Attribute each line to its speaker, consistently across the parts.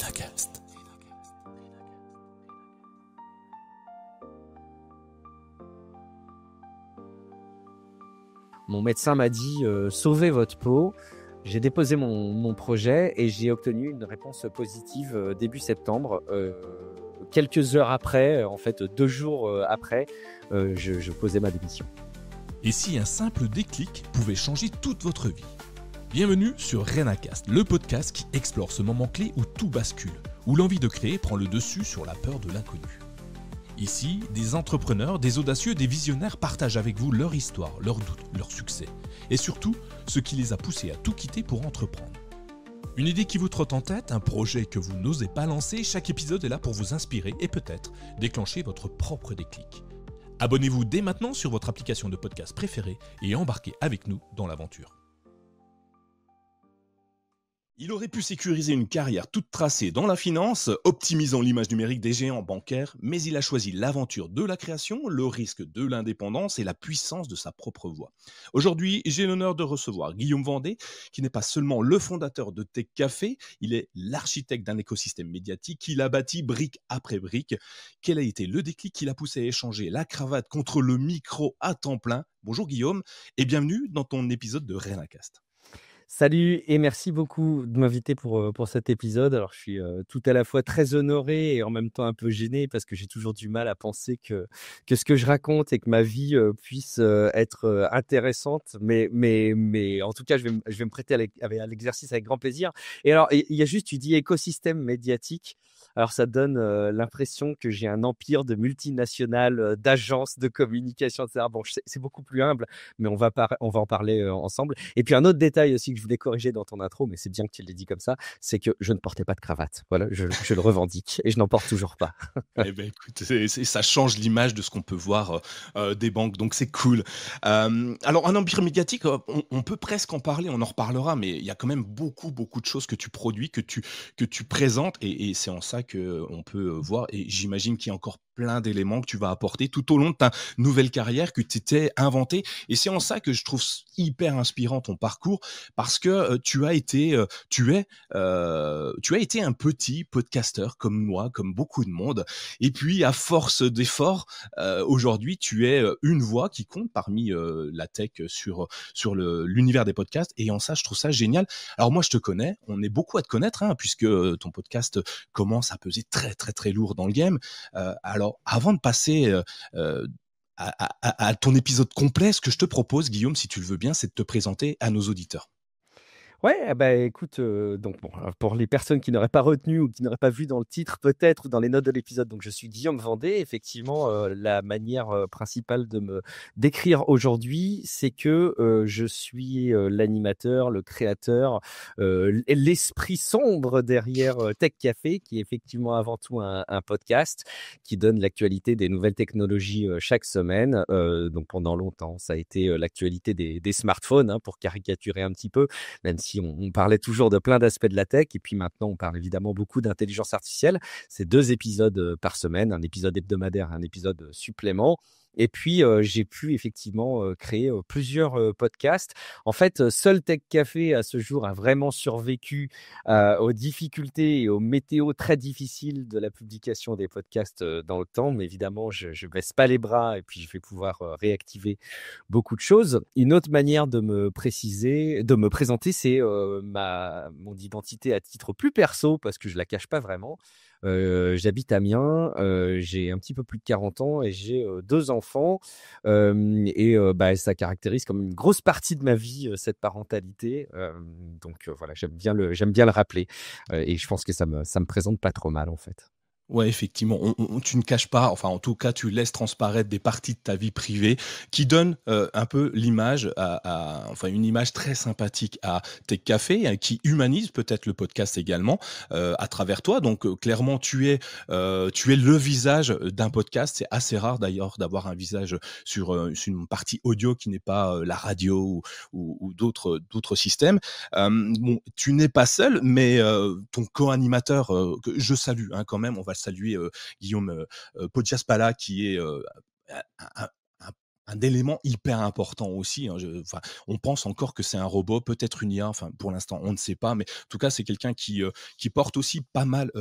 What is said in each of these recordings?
Speaker 1: Rinacast.
Speaker 2: Mon médecin m'a dit sauvez votre peau. J'ai déposé mon projet et j'ai obtenu une réponse positive début septembre. Quelques heures après, en fait 2 jours après, je posais ma démission.
Speaker 1: Et si un simple déclic pouvait changer toute votre vie? Bienvenue sur Rinacast, le podcast qui explore ce moment clé où tout bascule, où l'envie de créer prend le dessus sur la peur de l'inconnu. Ici, des entrepreneurs, des audacieux, des visionnaires partagent avec vous leur histoire, leurs doutes, leurs succès, et surtout, ce qui les a poussés à tout quitter pour entreprendre. Une idée qui vous trotte en tête, un projet que vous n'osez pas lancer, chaque épisode est là pour vous inspirer et peut-être déclencher votre propre déclic. Abonnez-vous dès maintenant sur votre application de podcast préférée et embarquez avec nous dans l'aventure. Il aurait pu sécuriser une carrière toute tracée dans la finance, optimisant l'image numérique des géants bancaires, mais il a choisi l'aventure de la création, le risque de l'indépendance et la puissance de sa propre voix. Aujourd'hui, j'ai l'honneur de recevoir Guillaume Vendée, qui n'est pas seulement le fondateur de Tech Café, il est l'architecte d'un écosystème médiatique qu'il a bâti brique après brique. Quel a été le déclic qui l'a poussé à échanger la cravate contre le micro à temps plein? Bonjour Guillaume, et bienvenue dans ton épisode de Rinacast.
Speaker 2: Salut et merci beaucoup de m'inviter pour cet épisode. Alors je suis tout à la fois très honoré et en même temps un peu gêné parce que j'ai toujours du mal à penser que ce que je raconte et que ma vie puisse être intéressante. Mais en tout cas, je vais me prêter à l'exercice avec grand plaisir. Et alors, il y a juste, tu dis écosystème médiatique. Alors ça donne l'impression que j'ai un empire de multinationales, d'agences de communication, etc. Bon, c'est beaucoup plus humble, mais on va en parler ensemble. Et puis un autre détail aussi que je voulais corriger dans ton intro, mais c'est bien que tu l'aies dit comme ça, c'est que je ne portais pas de cravate. Voilà, je le revendique et je n'en porte toujours pas.
Speaker 1: Eh ben écoute, ça change l'image de ce qu'on peut voir des banques, donc c'est cool. Alors un empire médiatique, on peut presque en parler, on en reparlera, mais il y a quand même beaucoup de choses que tu produis, que tu présentes, et c'est en ça qu'on peut voir, et j'imagine qu'il y a encore plein d'éléments que tu vas apporter tout au long de ta nouvelle carrière que tu t'es inventé, et c'est en ça que je trouve hyper inspirant ton parcours, parce que tu as été un petit podcasteur comme moi, comme beaucoup de monde. Et puis, à force d'efforts, aujourd'hui, tu es une voix qui compte parmi la tech sur l'univers des podcasts. Et en ça, je trouve ça génial. Alors moi, je te connais. On est beaucoup à te connaître, hein, puisque ton podcast commence à peser très lourd dans le game. Alors, avant de passer à ton épisode complet, ce que je te propose, Guillaume, si tu le veux bien, c'est de te présenter à nos auditeurs.
Speaker 2: Ouais, bah, écoute, donc bon, pour les personnes qui n'auraient pas retenu ou qui n'auraient pas vu dans le titre peut-être ou dans les notes de l'épisode, donc je suis Guillaume Vendée. Effectivement, la manière, principale de me décrire aujourd'hui, c'est que, je suis, l'animateur, le créateur, l'esprit sombre derrière, Tech Café, qui est effectivement avant tout un podcast qui donne l'actualité des nouvelles technologies, chaque semaine. Donc pendant longtemps, ça a été, l'actualité des smartphones, hein, pour caricaturer un petit peu, même si on parlait toujours de plein d'aspects de la tech. Et puis maintenant, on parle évidemment beaucoup d'intelligence artificielle. C'est 2 épisodes par semaine, un épisode hebdomadaire, un épisode supplément. Et puis, j'ai pu effectivement créer plusieurs podcasts. En fait, seul Tech Café à ce jour a vraiment survécu aux difficultés et aux météos très difficiles de la publication des podcasts dans le temps. Mais évidemment, je ne baisse pas les bras et puis je vais pouvoir réactiver beaucoup de choses. Une autre manière de me présenter, c'est mon identité à titre plus perso, parce que je la cache pas vraiment. J'habite Amiens, j'ai un petit peu plus de 40 ans et j'ai 2 enfants. Bah, ça caractérise comme une grosse partie de ma vie, cette parentalité. Donc voilà, j'aime bien le rappeler. Et je pense que ça me présente pas trop mal en fait.
Speaker 1: Ouais, effectivement, tu ne caches pas, enfin en tout cas, tu laisses transparaître des parties de ta vie privée qui donnent un peu l'image, enfin une image très sympathique à Tech Café, qui humanise peut-être le podcast également à travers toi. Donc clairement, tu es le visage d'un podcast. C'est assez rare d'ailleurs d'avoir un visage sur une partie audio qui n'est pas la radio ou d'autres systèmes. Bon, tu n'es pas seul, mais ton co-animateur, que je salue, hein, quand même, on va saluer Guillaume Podjaspala, qui est un un élément hyper important aussi, hein. Enfin, on pense encore que c'est un robot, peut-être une IA, enfin, pour l'instant, on ne sait pas, mais en tout cas, c'est quelqu'un qui porte aussi pas mal,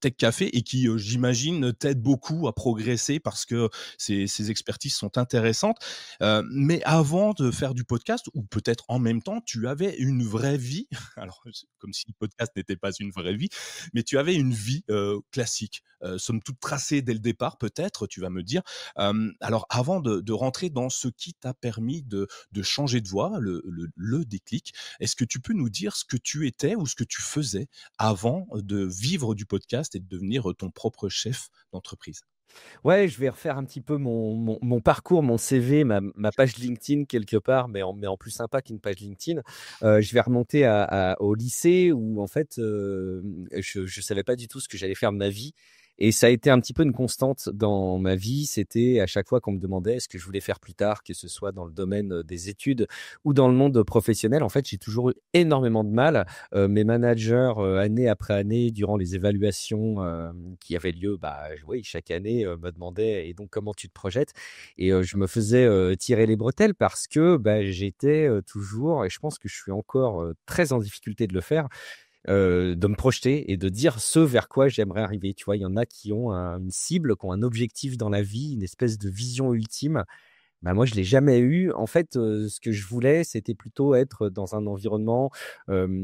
Speaker 1: Tech Café et qui, j'imagine, t'aide beaucoup à progresser parce que ses expertises sont intéressantes. Mais avant de faire du podcast ou peut-être en même temps, tu avais une vraie vie. Alors, c'est comme si le podcast n'était pas une vraie vie, mais tu avais une vie, classique, somme toute tracée dès le départ peut-être, tu vas me dire. Alors avant de rentrer dans ce qui t'a permis de changer de voie, le déclic, est-ce que tu peux nous dire ce que tu étais ou ce que tu faisais avant de vivre du podcast et de devenir ton propre chef d'entreprise?
Speaker 2: Ouais, je vais refaire un petit peu mon parcours, mon CV, ma page LinkedIn quelque part, mais en plus sympa qu'une page LinkedIn. Je vais remonter au lycée où en fait, je savais pas du tout ce que j'allais faire de ma vie et ça a été un petit peu une constante dans ma vie. C'était à chaque fois qu'on me demandait ce que je voulais faire plus tard, que ce soit dans le domaine, des études ou dans le monde professionnel. En fait, j'ai toujours eu énormément de mal. Mes managers, année après année, durant les évaluations, qui avaient lieu, bah, oui, chaque année, me demandaient: «Et donc comment tu te projettes?» Et je me faisais, tirer les bretelles parce que, bah, j'étais, toujours et je pense que je suis encore, très en difficulté de le faire, de me projeter et de dire ce vers quoi j'aimerais arriver. Tu vois? Il y en a qui ont une cible, qui ont un objectif dans la vie, une espèce de vision ultime. Bah, moi, je l'ai jamais eu. En fait, ce que je voulais, c'était plutôt être dans un environnement, de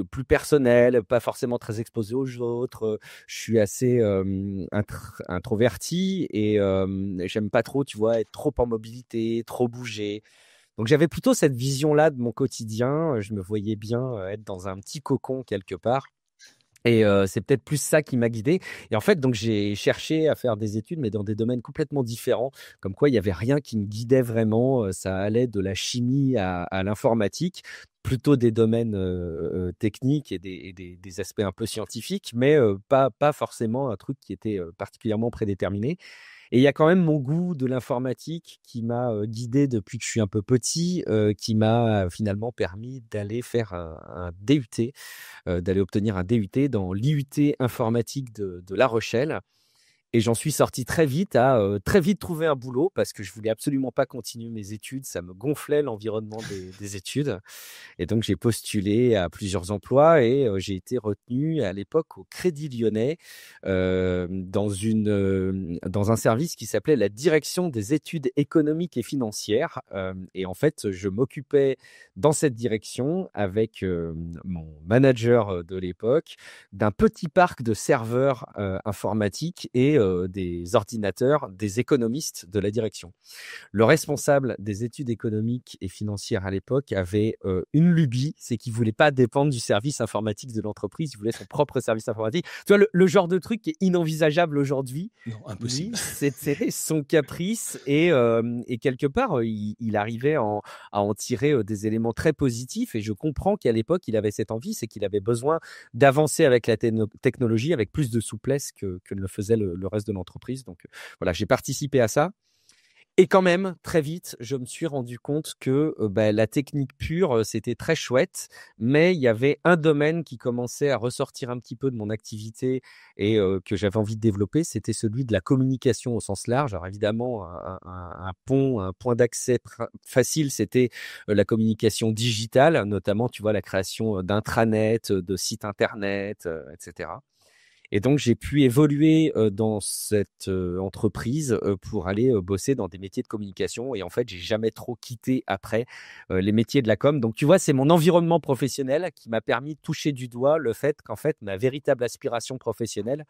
Speaker 2: plus personnel, pas forcément très exposé aux autres. Je suis assez, introverti et j'aime pas trop, tu vois, être trop en mobilité, trop bouger. Donc j'avais plutôt cette vision-là de mon quotidien. Je me voyais bien, être dans un petit cocon quelque part. Et c'est peut-être plus ça qui m'a guidé et en fait, donc j'ai cherché à faire des études, mais dans des domaines complètement différents. Comme quoi, il y avait rien qui me guidait vraiment, ça allait de la chimie à l'informatique, plutôt des domaines, techniques et des aspects un peu scientifiques, mais pas forcément un truc qui était, particulièrement prédéterminé. Et il y a quand même mon goût de l'informatique qui m'a, guidé depuis que je suis un peu petit, qui m'a finalement permis d'aller faire un DUT, d'aller obtenir un DUT dans l'IUT informatique de La Rochelle. Et j'en suis sorti très vite à, très vite trouver un boulot parce que je voulais absolument pas continuer mes études. Ça me gonflait l'environnement des études. Et donc j'ai postulé à plusieurs emplois et j'ai été retenu à l'époque au Crédit Lyonnais, dans un service qui s'appelait la direction des études économiques et financières, et en fait, je m'occupais dans cette direction avec, mon manager, de l'époque, d'un petit parc de serveurs, informatiques et des ordinateurs des économistes de la direction. Le responsable des études économiques et financières à l'époque avait, une lubie, c'est qu'il voulait pas dépendre du service informatique de l'entreprise, il voulait son propre service informatique. Tu vois le genre de truc qui est inenvisageable aujourd'hui,
Speaker 1: Non,
Speaker 2: lui,
Speaker 1: impossible.
Speaker 2: c'était son caprice et quelque part, il arrivait à en tirer, des éléments très positifs et je comprends qu'à l'époque, il avait cette envie, c'est qu'il avait besoin d'avancer avec la technologie avec plus de souplesse que ne le faisait le reste de l'entreprise donc voilà, j'ai participé à ça. Et quand même, très vite, je me suis rendu compte que, bah, la technique pure, c'était très chouette, mais il y avait un domaine qui commençait à ressortir un petit peu de mon activité et que j'avais envie de développer, c'était celui de la communication au sens large. Alors évidemment, un point d'accès facile, c'était, la communication digitale, notamment, tu vois, la création, d'intranet, de sites internet, et cetera. Et donc j'ai pu évoluer, dans cette, entreprise, pour aller, bosser dans des métiers de communication et en fait, j'ai jamais trop quitté après, les métiers de la com. Donc tu vois, c'est mon environnement professionnel qui m'a permis de toucher du doigt le fait qu'en fait, ma véritable aspiration professionnelle,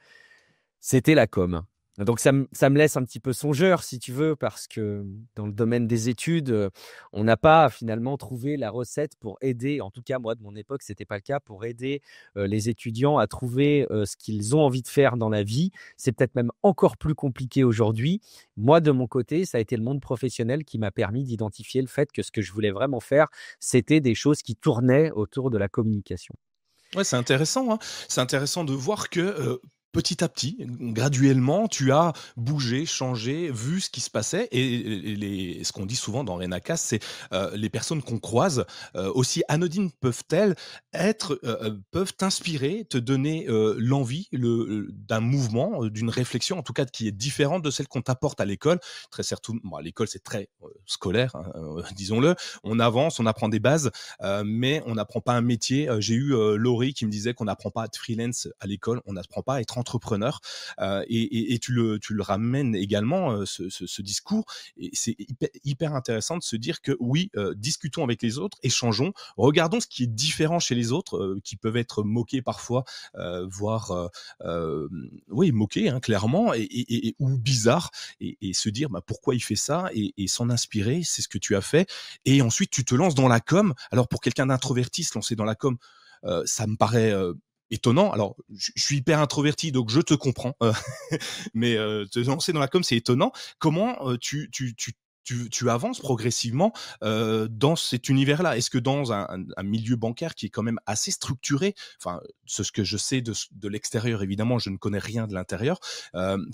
Speaker 2: c'était la com. Donc ça me laisse un petit peu songeur si tu veux parce que dans le domaine des études, on n'a pas finalement trouvé la recette pour aider, en tout cas moi de mon époque, c'était pas le cas, pour aider, les étudiants à trouver, ce qu'ils ont envie de faire dans la vie. C'est peut-être même encore plus compliqué aujourd'hui. Moi de mon côté, ça a été le monde professionnel qui m'a permis d'identifier le fait que ce que je voulais vraiment faire, c'était des choses qui tournaient autour de la communication.
Speaker 1: Ouais, c'est intéressant, hein. C'est intéressant de voir que, petit à petit, graduellement, tu as bougé, changé, vu ce qui se passait et ce qu'on dit souvent dans Renakas, c'est, les personnes qu'on croise, aussi anodines peuvent-elles être, peuvent t'inspirer, te donner, l'envie, d'un mouvement, d'une réflexion, en tout cas qui est différente de celle qu'on t'apporte à l'école. Très certou bon, à l'école, c'est très, scolaire, hein, disons-le. On avance, on apprend des bases, mais on n'apprend pas un métier. J'ai eu, Laurie qui me disait qu'on n'apprend pas à être freelance à l'école, on n'apprend pas à être entrepreneur. Et tu le ramènes également, ce discours. Et c'est hyper intéressant de se dire que oui, discutons avec les autres, échangeons, regardons ce qui est différent chez les autres, qui peuvent être moqués parfois, voire oui, moqués, hein, clairement, ou bizarres, et se dire bah, pourquoi il fait ça, et s'en inspirer. C'est ce que tu as fait. Et ensuite, tu te lances dans la com. Alors, pour quelqu'un d'introverti, se lancer dans la com, ça me paraît étonnant. Alors, je suis hyper introverti, donc je te comprends. Mais te lancer dans la com, c'est étonnant. Comment tu avances progressivement dans cet univers-là? Est-ce que dans un milieu bancaire qui est quand même assez structuré, enfin, c'est ce que je sais de l'extérieur, évidemment, je ne connais rien de l'intérieur.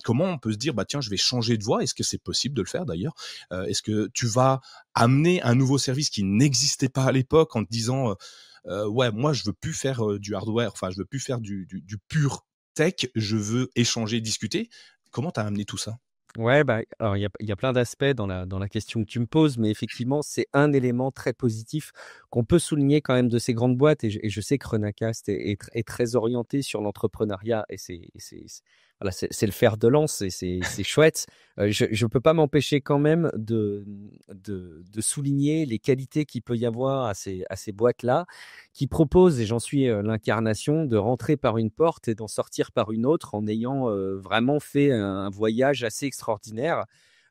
Speaker 1: Comment on peut se dire, bah tiens, je vais changer de voie? Est-ce que c'est possible de le faire d'ailleurs? Est-ce que tu vas amener un nouveau service qui n'existait pas à l'époque en te disant, ouais, moi je veux plus faire du hardware, enfin je veux plus faire du pur tech, je veux échanger, discuter. Comment tu as amené tout ça?
Speaker 2: Ouais, bah, alors il y a plein d'aspects dans la question que tu me poses, mais effectivement, c'est un élément très positif qu'on peut souligner quand même de ces grandes boîtes, et je sais que Renacast est très orienté sur l'entrepreneuriat, et voilà, c'est le fer de lance, et c'est chouette. Je peux pas m'empêcher quand même de souligner les qualités qu'il peut y avoir à ces boîtes-là, qui proposent, et j'en suis l'incarnation, de rentrer par une porte et d'en sortir par une autre en ayant vraiment fait un voyage assez extraordinaire.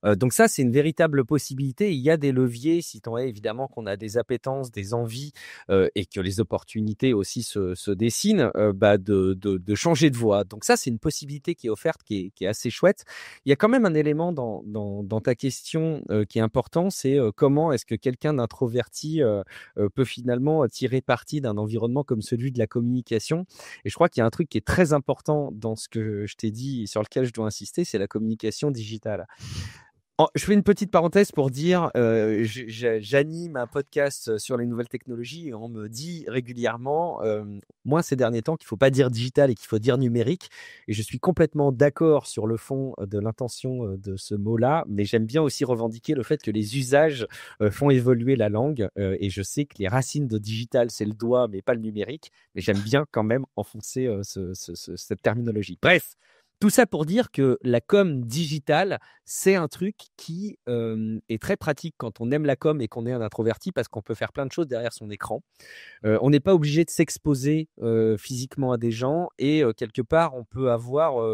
Speaker 2: Donc ça, c'est une véritable possibilité. Il y a des leviers, si tant est évidemment qu'on a des appétences, des envies, et que les opportunités aussi se dessinent, bah de changer de voie. Donc ça, c'est une possibilité qui est offerte, qui est assez chouette. Il y a quand même un élément dans ta question qui est important, c'est comment est-ce que quelqu'un d'introverti peut finalement tirer parti d'un environnement comme celui de la communication. Et je crois qu'il y a un truc qui est très important dans ce que je t'ai dit et sur lequel je dois insister, c'est la communication digitale. Je fais une petite parenthèse pour dire, j'anime un podcast sur les nouvelles technologies, et on me dit régulièrement, moi ces derniers temps, qu'il faut pas dire digital et qu'il faut dire numérique, et je suis complètement d'accord sur le fond de l'intention de ce mot-là, mais j'aime bien aussi revendiquer le fait que les usages font évoluer la langue, et je sais que les racines de digital, c'est le doigt, mais pas le numérique, mais j'aime bien quand même enfoncer cette terminologie. Bref, tout ça pour dire que la com digitale, c'est un truc qui est très pratique quand on aime la com et qu'on est un introverti, parce qu'on peut faire plein de choses derrière son écran. On n'est pas obligé de s'exposer physiquement à des gens, et quelque part, on peut avoir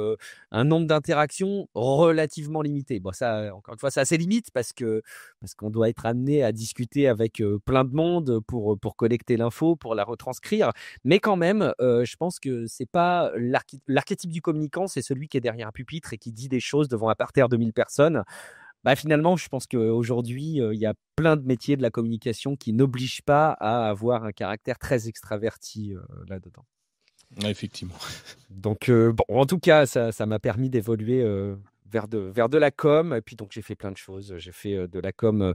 Speaker 2: un nombre d'interactions relativement limité. Bon, ça, encore une fois, c'est assez limite parce qu'on doit être amené à discuter avec plein de monde pour collecter l'info, pour la retranscrire. Mais quand même, je pense que c'est pas l'archétype du communicant, c'est celui qui est derrière un pupitre et qui dit des choses devant un parterre de 1000 personnes. Bah, finalement, je pense qu'aujourd'hui, il y a plein de métiers de la communication qui n'obligent pas à avoir un caractère très extraverti là-dedans.
Speaker 1: Ouais, effectivement.
Speaker 2: Donc, bon, en tout cas, ça m'a permis d'évoluer vers de la com. Et puis, donc, j'ai fait plein de choses. J'ai fait de la com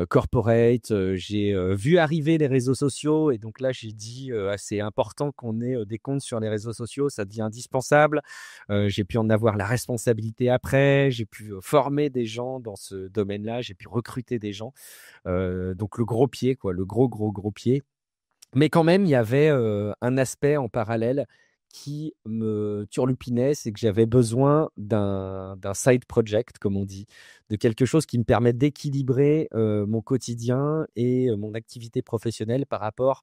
Speaker 2: corporate. J'ai vu arriver les réseaux sociaux. Et donc là, j'ai dit, c'est important qu'on ait des comptes sur les réseaux sociaux. Ça devient indispensable. J'ai pu en avoir la responsabilité après. J'ai pu former des gens dans ce domaine-là. J'ai pu recruter des gens. Donc, le gros pied, quoi, le gros pied. Mais quand même, il y avait un aspect en parallèle qui me turlupinait, c'est que j'avais besoin d'un side project, comme on dit, de quelque chose qui me permette d'équilibrer mon quotidien et mon activité professionnelle par rapport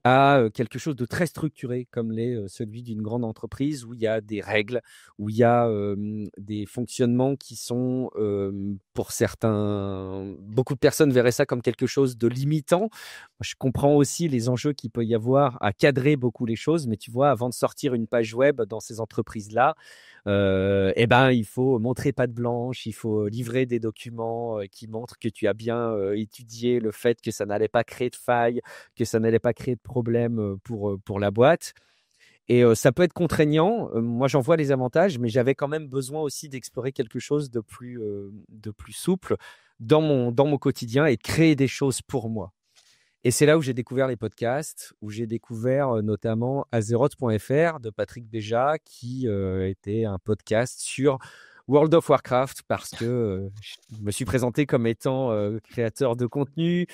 Speaker 2: à quelque chose de très structuré comme l'est celui d'une grande entreprise, où il y a des règles, où il y a des fonctionnements qui sont, pour certains, beaucoup de personnes verraient ça comme quelque chose de limitant. Je comprends aussi les enjeux qu'il peut y avoir à cadrer beaucoup les choses, mais tu vois, avant de sortir une page web dans ces entreprises-là, eh ben, il faut montrer patte blanche, il faut livrer des documents qui montrent que tu as bien étudié le fait que ça n'allait pas créer de failles, que ça n'allait pas créer de problème pour la boîte. Et ça peut être contraignant. Moi, j'en vois les avantages, mais j'avais quand même besoin aussi d'explorer quelque chose de plus souple dans mon quotidien et de créer des choses pour moi. Et c'est là où j'ai découvert les podcasts, où j'ai découvert notamment Azeroth.fr de Patrick Béja, qui était un podcast sur World of Warcraft, parce que je me suis présenté comme étant créateur de contenu,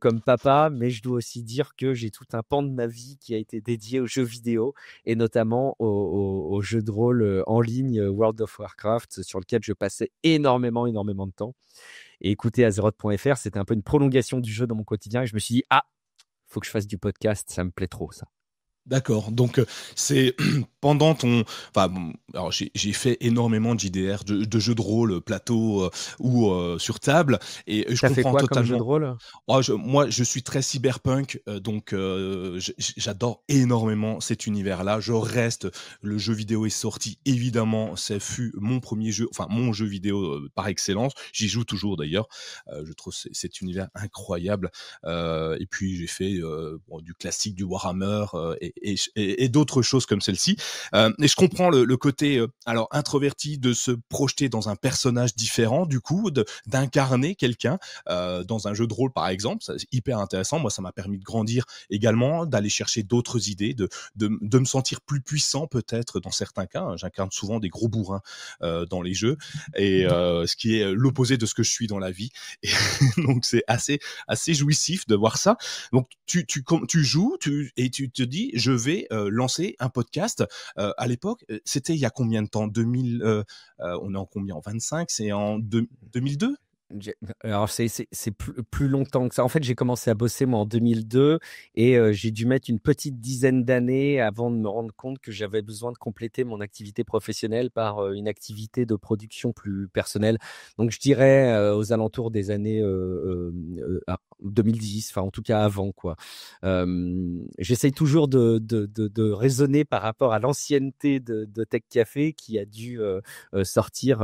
Speaker 2: comme papa, mais je dois aussi dire que j'ai tout un pan de ma vie qui a été dédié aux jeux vidéo, et notamment aux jeux de rôle en ligne World of Warcraft, sur lequel je passais énormément de temps. Et écouter Azeroth.fr, c'était un peu une prolongation du jeu dans mon quotidien. Et je me suis dit, faut que je fasse du podcast, ça me plaît trop, ça.
Speaker 1: D'accord. Donc, c'est pendant ton. Enfin, bon, alors j'ai fait énormément de JDR, de jeux de rôle, plateau ou sur table, et je
Speaker 2: T'as fait
Speaker 1: comprends
Speaker 2: quoi comme jeu de
Speaker 1: totalement.
Speaker 2: rôle?
Speaker 1: Oh, moi, je suis très cyberpunk, donc j'adore énormément cet univers-là. Je reste. Le jeu vidéo est sorti, évidemment. Ça fut mon premier jeu, enfin mon jeu vidéo par excellence. J'y joue toujours d'ailleurs. Je trouve cet univers incroyable. Et puis j'ai fait du classique, du Warhammer et d'autres choses comme celle-ci. Et je comprends le côté alors introverti de se projeter dans un personnage différent, du coup, d'incarner quelqu'un dans un jeu de rôle par exemple. C'est hyper intéressant. Moi, ça m'a permis de grandir également, d'aller chercher d'autres idées, de me sentir plus puissant peut-être dans certains cas. J'incarne souvent des gros bourrins dans les jeux, et ce qui est l'opposé de ce que je suis dans la vie. Et donc c'est assez jouissif de voir ça. Donc tu joues et tu te dis je vais lancer un podcast. À l'époque, c'était il y a combien de temps? 2000, on est en combien? En 25? C'est en 2002?
Speaker 2: Alors, c'est plus longtemps que ça. En fait, j'ai commencé à bosser, moi, en 2002, et j'ai dû mettre une petite dizaine d'années avant de me rendre compte que j'avais besoin de compléter mon activité professionnelle par une activité de production plus personnelle. Donc, je dirais aux alentours des années 2010, enfin, en tout cas avant, quoi. J'essaye toujours de raisonner par rapport à l'ancienneté de Tech Café, qui a dû sortir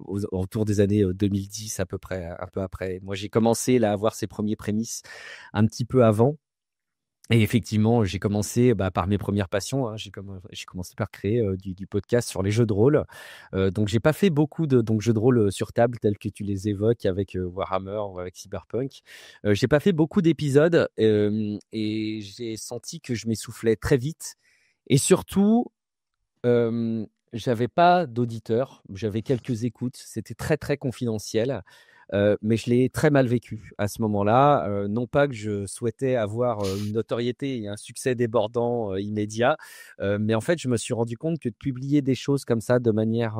Speaker 2: autour des années 2010 à peu près, un peu après. Moi, j'ai commencé là à avoir ses premiers prémices un petit peu avant. Et effectivement, j'ai commencé par mes premières passions, hein. J'ai commencé par créer du podcast sur les jeux de rôle. Donc, j'ai pas fait beaucoup de jeux de rôle sur table tels que tu les évoques avec Warhammer ou avec Cyberpunk. J'ai pas fait beaucoup d'épisodes et j'ai senti que je m'essoufflais très vite. Et surtout, j'avais pas d'auditeurs, j'avais quelques écoutes, c'était très, très confidentiel, mais je l'ai très mal vécu à ce moment-là. Non pas que je souhaitais avoir, une notoriété et un succès débordant, immédiat, mais en fait, je me suis rendu compte que de publier des choses comme ça de manière,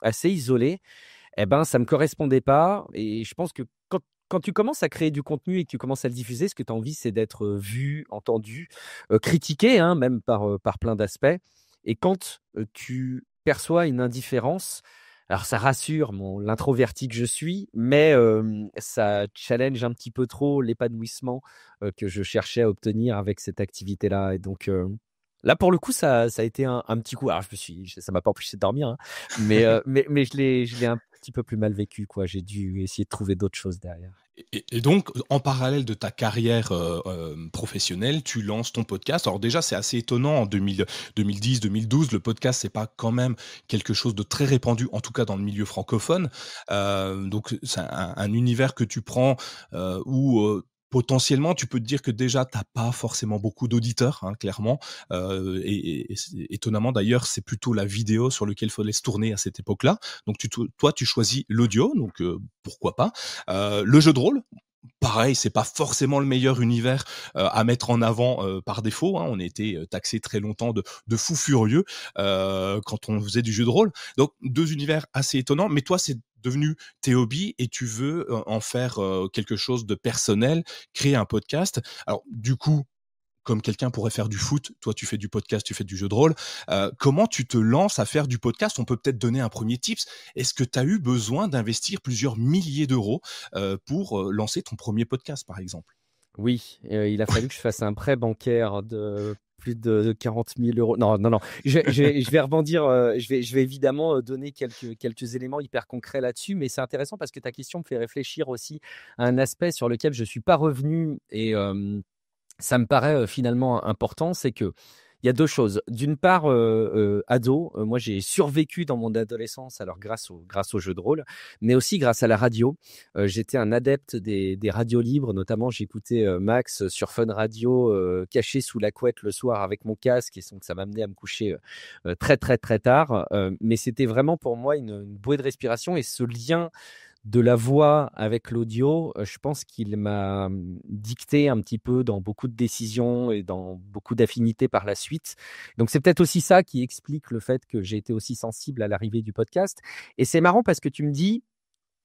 Speaker 2: assez isolée, et ben, ça me correspondait pas. Et je pense que quand tu commences à créer du contenu et que tu commences à le diffuser, ce que tu as envie, c'est d'être, vu, entendu, critiqué, hein, même par plein d'aspects. Et quand, tu perçois une indifférence, alors ça rassure l'introverti que je suis, mais ça challenge un petit peu trop l'épanouissement, que je cherchais à obtenir avec cette activité-là. Et donc, là, pour le coup, ça a été un petit coup. Alors ça m'a pas empêché de dormir, hein, mais mais je l'ai un petit peu plus mal vécu, quoi. J'ai dû essayer de trouver d'autres choses derrière.
Speaker 1: Et donc, en parallèle de ta carrière professionnelle, tu lances ton podcast. Alors déjà, c'est assez étonnant, en 2010, 2012, le podcast, c'est pas quand même quelque chose de très répandu, en tout cas dans le milieu francophone. Donc, c'est un univers que tu prends où potentiellement, tu peux te dire que déjà, t'as pas forcément beaucoup d'auditeurs, hein, clairement. Étonnamment, d'ailleurs, c'est plutôt la vidéo sur laquelle il fallait se tourner à cette époque-là. Donc, toi, tu choisis l'audio, donc pourquoi pas. Le jeu de rôle, pareil, c'est pas forcément le meilleur univers à mettre en avant par défaut, hein. On a été taxé très longtemps de fous furieux quand on faisait du jeu de rôle. Donc deux univers assez étonnants, mais toi c'est devenu tes hobbies et tu veux en faire quelque chose de personnel, créer un podcast. Alors du coup, comme quelqu'un pourrait faire du foot, toi tu fais du podcast, tu fais du jeu de rôle. Comment tu te lances à faire du podcast? On peut peut-être donner un premier tips. Est-ce que tu as eu besoin d'investir plusieurs milliers d'euros pour lancer ton premier podcast, par exemple?
Speaker 2: Oui, il a fallu que je fasse un prêt bancaire de plus de 40 000 €. Non, non, non, je vais rebondir, je vais évidemment, donner quelques éléments hyper concrets là-dessus, mais c'est intéressant parce que ta question me fait réfléchir aussi à un aspect sur lequel je suis pas revenu, et ça me paraît, finalement important. C'est que Il y a 2 choses. D'une part, ado, moi j'ai survécu dans mon adolescence, alors grâce aux jeux de rôle, mais aussi grâce à la radio. J'étais un adepte des radios libres, notamment j'écoutais, Max sur Fun Radio, caché sous la couette le soir avec mon casque et donc ça m'amenait à me coucher, très, très, très tard. Mais c'était vraiment pour moi une bouée de respiration et ce lien de la voix avec l'audio, je pense qu'il m'a, dicté un petit peu dans beaucoup de décisions et dans beaucoup d'affinités par la suite. Donc c'est peut-être aussi ça qui explique le fait que j'ai été aussi sensible à l'arrivée du podcast et c'est marrant parce que tu me dis,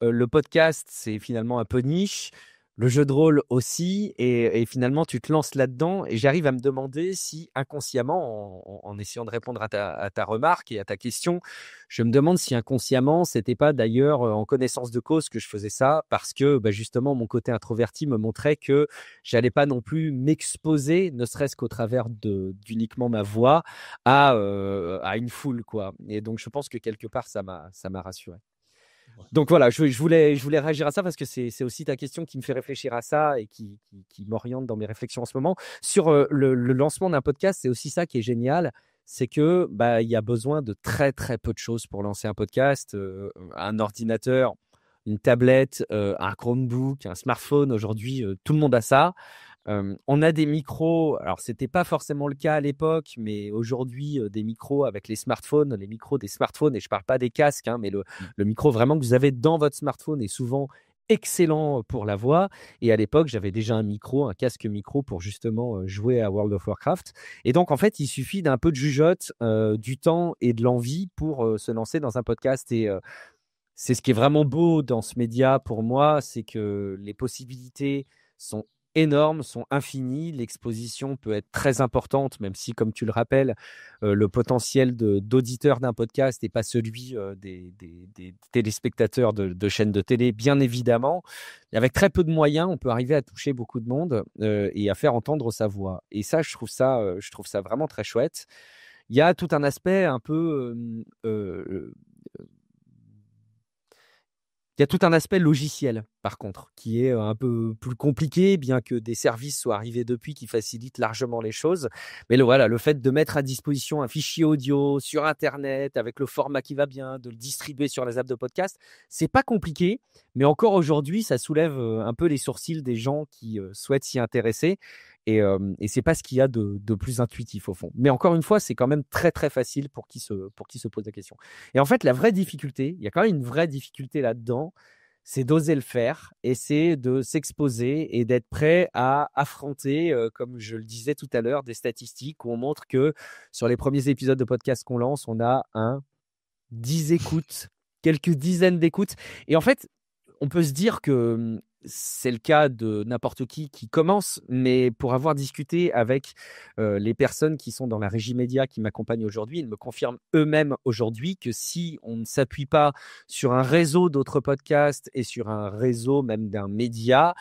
Speaker 2: le podcast, c'est finalement un peu niche, le jeu de rôle aussi et finalement tu te lances là-dedans et j'arrive à me demander si inconsciemment, en essayant de répondre à ta remarque et à ta question, je me demande si inconsciemment, c'était pas d'ailleurs, en connaissance de cause que je faisais ça parce que, bah, justement mon côté introverti me montrait que j'allais pas non plus m'exposer, ne serait-ce qu'au travers d'uniquement ma voix à une foule quoi et donc je pense que quelque part ça m'a rassuré. Donc voilà, je voulais réagir à ça parce que c'est aussi ta question qui me fait réfléchir à ça et qui m'oriente dans mes réflexions en ce moment. Sur le lancement d'un podcast, c'est aussi ça qui est génial. C'est que bah, il y a besoin de très très peu de choses pour lancer un podcast. Un ordinateur, une tablette, un Chromebook, un smartphone. Aujourd'hui, tout le monde a ça. On a des micros, alors c'était pas forcément le cas à l'époque, mais aujourd'hui, des micros avec les micros des smartphones et je parle pas des casques, hein, mais le micro vraiment que vous avez dans votre smartphone est souvent excellent pour la voix et à l'époque, j'avais déjà un casque micro pour justement, jouer à World of Warcraft et donc en fait, il suffit d'un peu de jugeote, du temps et de l'envie pour, se lancer dans un podcast et c'est ce qui est vraiment beau dans ce média pour moi, c'est que les possibilités sont énormes, sont infinies. L'exposition peut être très importante, même si, comme tu le rappelles, le potentiel d'auditeur d'un podcast n'est pas celui des téléspectateurs de chaînes de télé, bien évidemment. Et avec très peu de moyens, on peut arriver à toucher beaucoup de monde et à faire entendre sa voix. Et ça, je trouve ça vraiment très chouette. Il y a tout un aspect un peu il y a tout un aspect logiciel, par contre, qui est un peu plus compliqué, bien que des services soient arrivés depuis qui facilitent largement les choses. Mais voilà, le fait de mettre à disposition un fichier audio sur Internet avec le format qui va bien, de le distribuer sur les apps de podcast, c'est pas compliqué. Mais encore aujourd'hui, ça soulève un peu les sourcils des gens qui souhaitent s'y intéresser. Et c'est pas ce qu'il y a de plus intuitif au fond. Mais encore une fois, c'est quand même très très facile pour qui se pose la question. Et en fait, la vraie difficulté, il y a quand même une vraie difficulté là-dedans, c'est d'oser le faire et c'est de s'exposer et d'être prêt à affronter, comme je le disais tout à l'heure, des statistiques où on montre que sur les premiers épisodes de podcast qu'on lance, on a 10 écoutes, quelques dizaines d'écoutes. Et en fait, on peut se dire que c'est le cas de n'importe qui commence, mais pour avoir discuté avec les personnes qui sont dans la régie média qui m'accompagnent aujourd'hui, ils me confirment eux-mêmes aujourd'hui que si on ne s'appuie pas sur un réseau d'autres podcasts et sur un réseau même d'un média,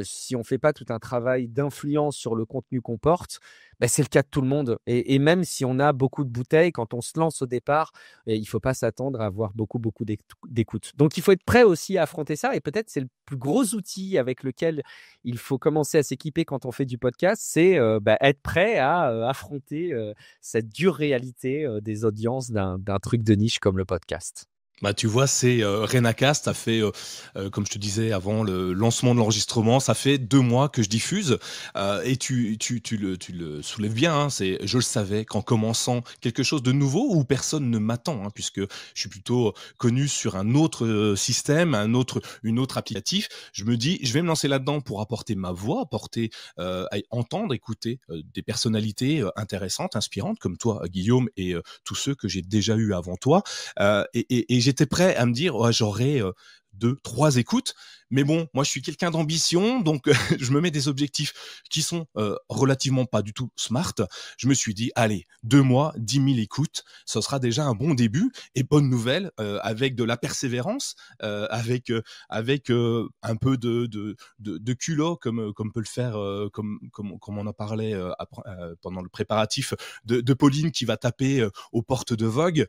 Speaker 2: si on ne fait pas tout un travail d'influence sur le contenu qu'on porte, ben c'est le cas de tout le monde. Et même si on a beaucoup de bouteilles, quand on se lance au départ, il ne faut pas s'attendre à avoir beaucoup d'écoute. Donc, il faut être prêt aussi à affronter ça. Et peut-être c'est le plus gros outil avec lequel il faut commencer à s'équiper quand on fait du podcast, c'est être prêt à affronter cette dure réalité des audiences d'un truc de niche comme le podcast.
Speaker 1: Bah, tu vois, c'est Renacast, ça fait, comme je te disais avant le lancement de l'enregistrement, ça fait 2 mois que je diffuse, et tu le soulèves bien, hein, c'est je le savais qu'en commençant quelque chose de nouveau où personne ne m'attend, hein, puisque je suis plutôt connu sur un autre, système, une autre applicatif. Je me dis: «Je vais me lancer là-dedans pour apporter ma voix, entendre, écouter, des personnalités, intéressantes, inspirantes comme toi, Guillaume et tous ceux que j'ai déjà eus avant toi». Et j'étais prêt à me dire: «Ouais, j'aurai, 2-3 écoutes». Mais bon, moi, je suis quelqu'un d'ambition, donc je me mets des objectifs qui sont, relativement pas du tout smart. Je me suis dit: «Allez, 2 mois, 10 000 écoutes, ce sera déjà un bon début» et bonne nouvelle, avec de la persévérance, avec un peu de culot comme peut le faire, comme on en parlait, pendant le préparatif de Pauline qui va taper, aux portes de Vogue.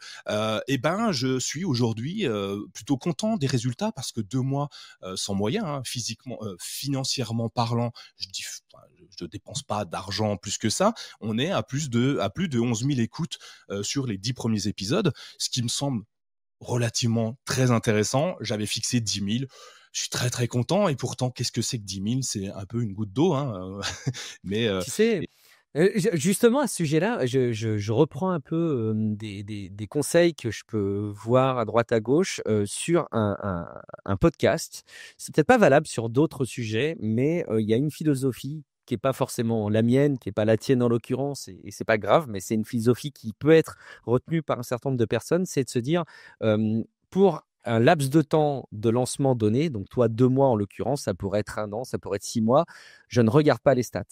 Speaker 1: Et ben, je suis aujourd'hui, plutôt content des résultats parce que 2 mois sans moyens, hein, physiquement, financièrement parlant, je dépense pas d'argent plus que ça. On est à plus de 11 000 écoutes sur les 10 premiers épisodes, ce qui me semble relativement très intéressant. J'avais fixé 10 000. Je suis très très content, et pourtant, qu'est-ce que c'est que 10 000? C'est un peu une goutte d'eau, hein. Mais
Speaker 2: Tu sais, justement à ce sujet-là, je reprends un peu des conseils que je peux voir à droite à gauche sur un podcast. C'est peut-être pas valable sur d'autres sujets, mais il y a une philosophie qui est pas forcément la mienne, qui est pas la tienne en l'occurrence, et c'est pas grave, mais c'est une philosophie qui peut être retenue par un certain nombre de personnes, c'est de se dire pour un laps de temps de lancement donné, donc toi 2 mois en l'occurrence, ça pourrait être 1 an, ça pourrait être 6 mois, je ne regarde pas les stats.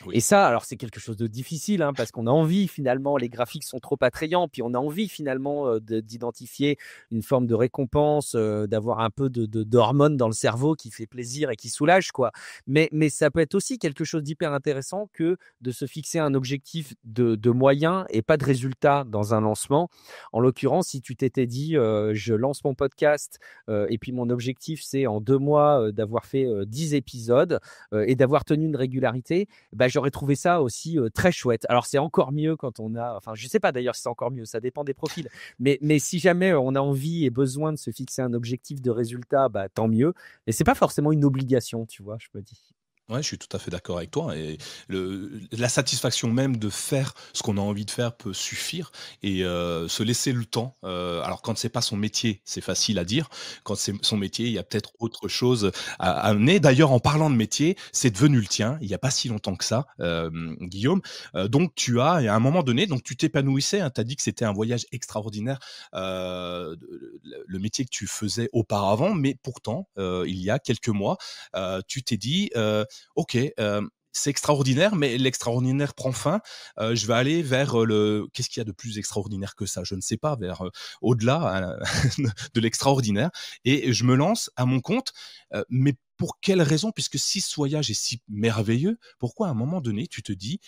Speaker 1: oui.
Speaker 2: Et ça, alors c'est quelque chose de difficile, hein, parce qu'on a envie finalement, les graphiques sont trop attrayants, puis on a envie finalement d'identifier une forme de récompense, d'avoir un peu d'hormones dans le cerveau qui fait plaisir et qui soulage, quoi. Mais ça peut être aussi quelque chose d'hyper intéressant que de se fixer un objectif de moyens et pas de résultats dans un lancement. En l'occurrence, si tu t'étais dit, je lance mon podcast et puis mon objectif c'est en 2 mois d'avoir fait 10 épisodes et d'avoir tenu une régularité, bah, j'aurais trouvé ça aussi très chouette. Alors, c'est encore mieux quand on a, enfin, je sais pas d'ailleurs si c'est encore mieux, ça dépend des profils. Mais si jamais on a envie et besoin de se fixer un objectif de résultat, bah, tant mieux. Et c'est pas forcément une obligation, tu vois, je me dis.
Speaker 1: Ouais, je suis tout à fait d'accord avec toi, et la satisfaction même de faire ce qu'on a envie de faire peut suffire, et se laisser le temps. Alors quand c'est pas son métier, c'est facile à dire. Quand c'est son métier, il y a peut-être autre chose à amener. D'ailleurs, en parlant de métier, c'est devenu le tien il y a pas si longtemps que ça, Guillaume. Donc tu as, à un moment donné, donc tu t'épanouissais, hein, tu as dit que c'était un voyage extraordinaire, le métier que tu faisais auparavant, mais pourtant, il y a quelques mois, tu t'es dit, OK, c'est extraordinaire, mais l'extraordinaire prend fin. Je vais aller vers qu'est-ce qu'il y a de plus extraordinaire que ça? Je ne sais pas, vers au-delà de l'extraordinaire, et je me lance à mon compte. Mais pour quelle raison? Puisque si ce voyage est si merveilleux, pourquoi à un moment donné tu te dis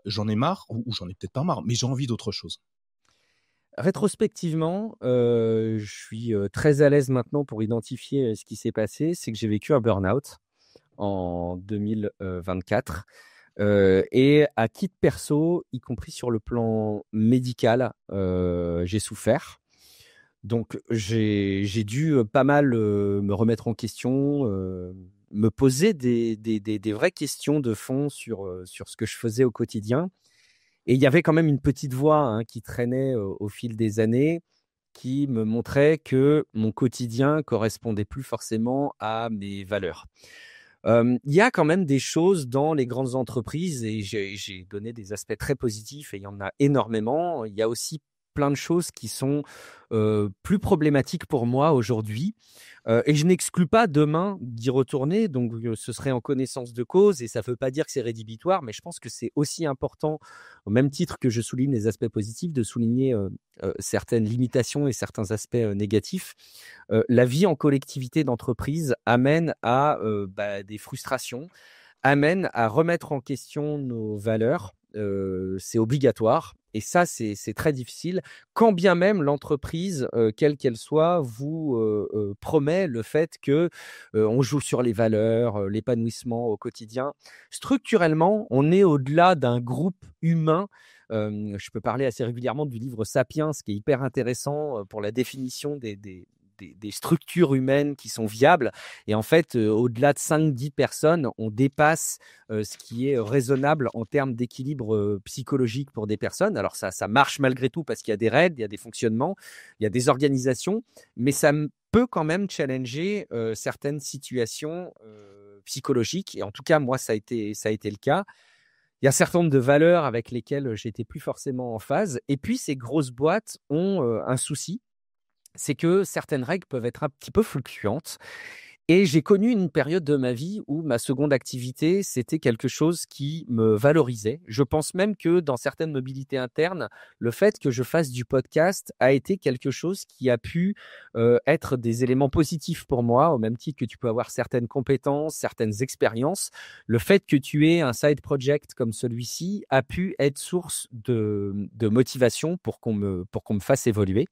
Speaker 1: j'en ai marre, ou j'en ai peut-être pas marre, mais j'ai envie d'autre chose?
Speaker 2: Rétrospectivement, je suis très à l'aise maintenant pour identifier ce qui s'est passé. C'est que j'ai vécu un burn-out en 2024. Et à titre perso, y compris sur le plan médical, j'ai souffert. Donc j'ai dû pas mal me remettre en question, me poser des vraies questions de fond sur ce que je faisais au quotidien. Et il y avait quand même une petite voix hein, qui traînait au fil des années, qui me montrait que mon quotidien correspondait plus forcément à mes valeurs. Il y a quand même des choses dans les grandes entreprises, et j'ai donné des aspects très positifs et il y en a énormément. Il y a aussi plein de choses qui sont plus problématiques pour moi aujourd'hui, et je n'exclus pas demain d'y retourner. Donc ce serait en connaissance de cause, et ça ne veut pas dire que c'est rédhibitoire, mais je pense que c'est aussi important, au même titre que je souligne les aspects positifs, de souligner certaines limitations et certains aspects négatifs. La vie en collectivité d'entreprise amène à des frustrations, amène à remettre en question nos valeurs. C'est obligatoire, et ça, c'est très difficile. Quand bien même l'entreprise, quelle qu'elle soit, vous promet le fait que on joue sur les valeurs, l'épanouissement au quotidien. Structurellement, on est au-delà d'un groupe humain. Je peux parler assez régulièrement du livre Sapiens, qui est hyper intéressant pour la définition des structures humaines qui sont viables. Et en fait, au-delà de 5-10 personnes, on dépasse ce qui est raisonnable en termes d'équilibre psychologique pour des personnes. Alors ça marche malgré tout parce qu'il y a des règles, il y a des fonctionnements, il y a des organisations, mais ça peut quand même challenger certaines situations psychologiques. Et en tout cas, moi, ça a été le cas. Il y a un certain nombre de valeurs avec lesquelles j'étais plus forcément en phase. Et puis, ces grosses boîtes ont un souci, c'est que certaines règles peuvent être un petit peu fluctuantes. Et j'ai connu une période de ma vie où ma seconde activité, c'était quelque chose qui me valorisait. Je pense même que dans certaines mobilités internes, le fait que je fasse du podcast a été quelque chose qui a pu être des éléments positifs pour moi, au même titre que tu peux avoir certaines compétences, certaines expériences. Le fait que tu aies un side project comme celui-ci a pu être source de motivation pour qu'on me fasse évoluer.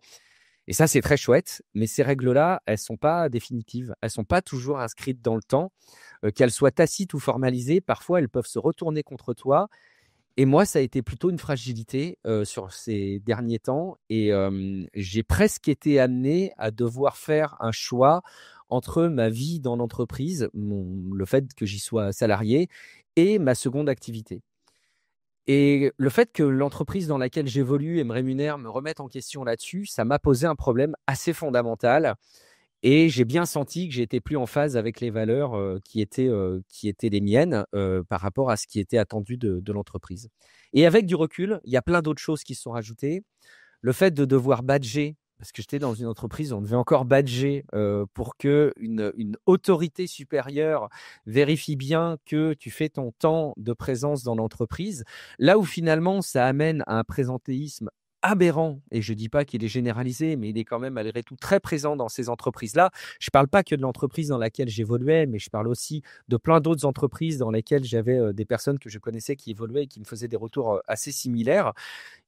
Speaker 2: Et ça, c'est très chouette, mais ces règles-là, elles sont pas définitives. Elles sont pas toujours inscrites dans le temps. Qu'elles soient tacites ou formalisées, parfois, elles peuvent se retourner contre toi. Et moi, ça a été plutôt une fragilité sur ces derniers temps. Et j'ai presque été amené à devoir faire un choix entre ma vie dans l'entreprise, le fait que j'y sois salarié, et ma seconde activité. Et le fait que l'entreprise dans laquelle j'évolue et me rémunère me remette en question là-dessus, ça m'a posé un problème assez fondamental. Et j'ai bien senti que j'étais plus en phase avec les valeurs qui étaient les miennes par rapport à ce qui était attendu de l'entreprise. Et avec du recul, il y a plein d'autres choses qui se sont rajoutées. Le fait de devoir badger, parce que j'étais dans une entreprise où on devait encore badger pour que une autorité supérieure vérifie bien que tu fais ton temps de présence dans l'entreprise. Là où finalement, ça amène à un présentéisme aberrant, et je ne dis pas qu'il est généralisé, mais il est quand même malgré tout très présent dans ces entreprises-là. Je ne parle pas que de l'entreprise dans laquelle j'évoluais, mais je parle aussi de plein d'autres entreprises dans lesquelles j'avais des personnes que je connaissais qui évoluaient et qui me faisaient des retours assez similaires.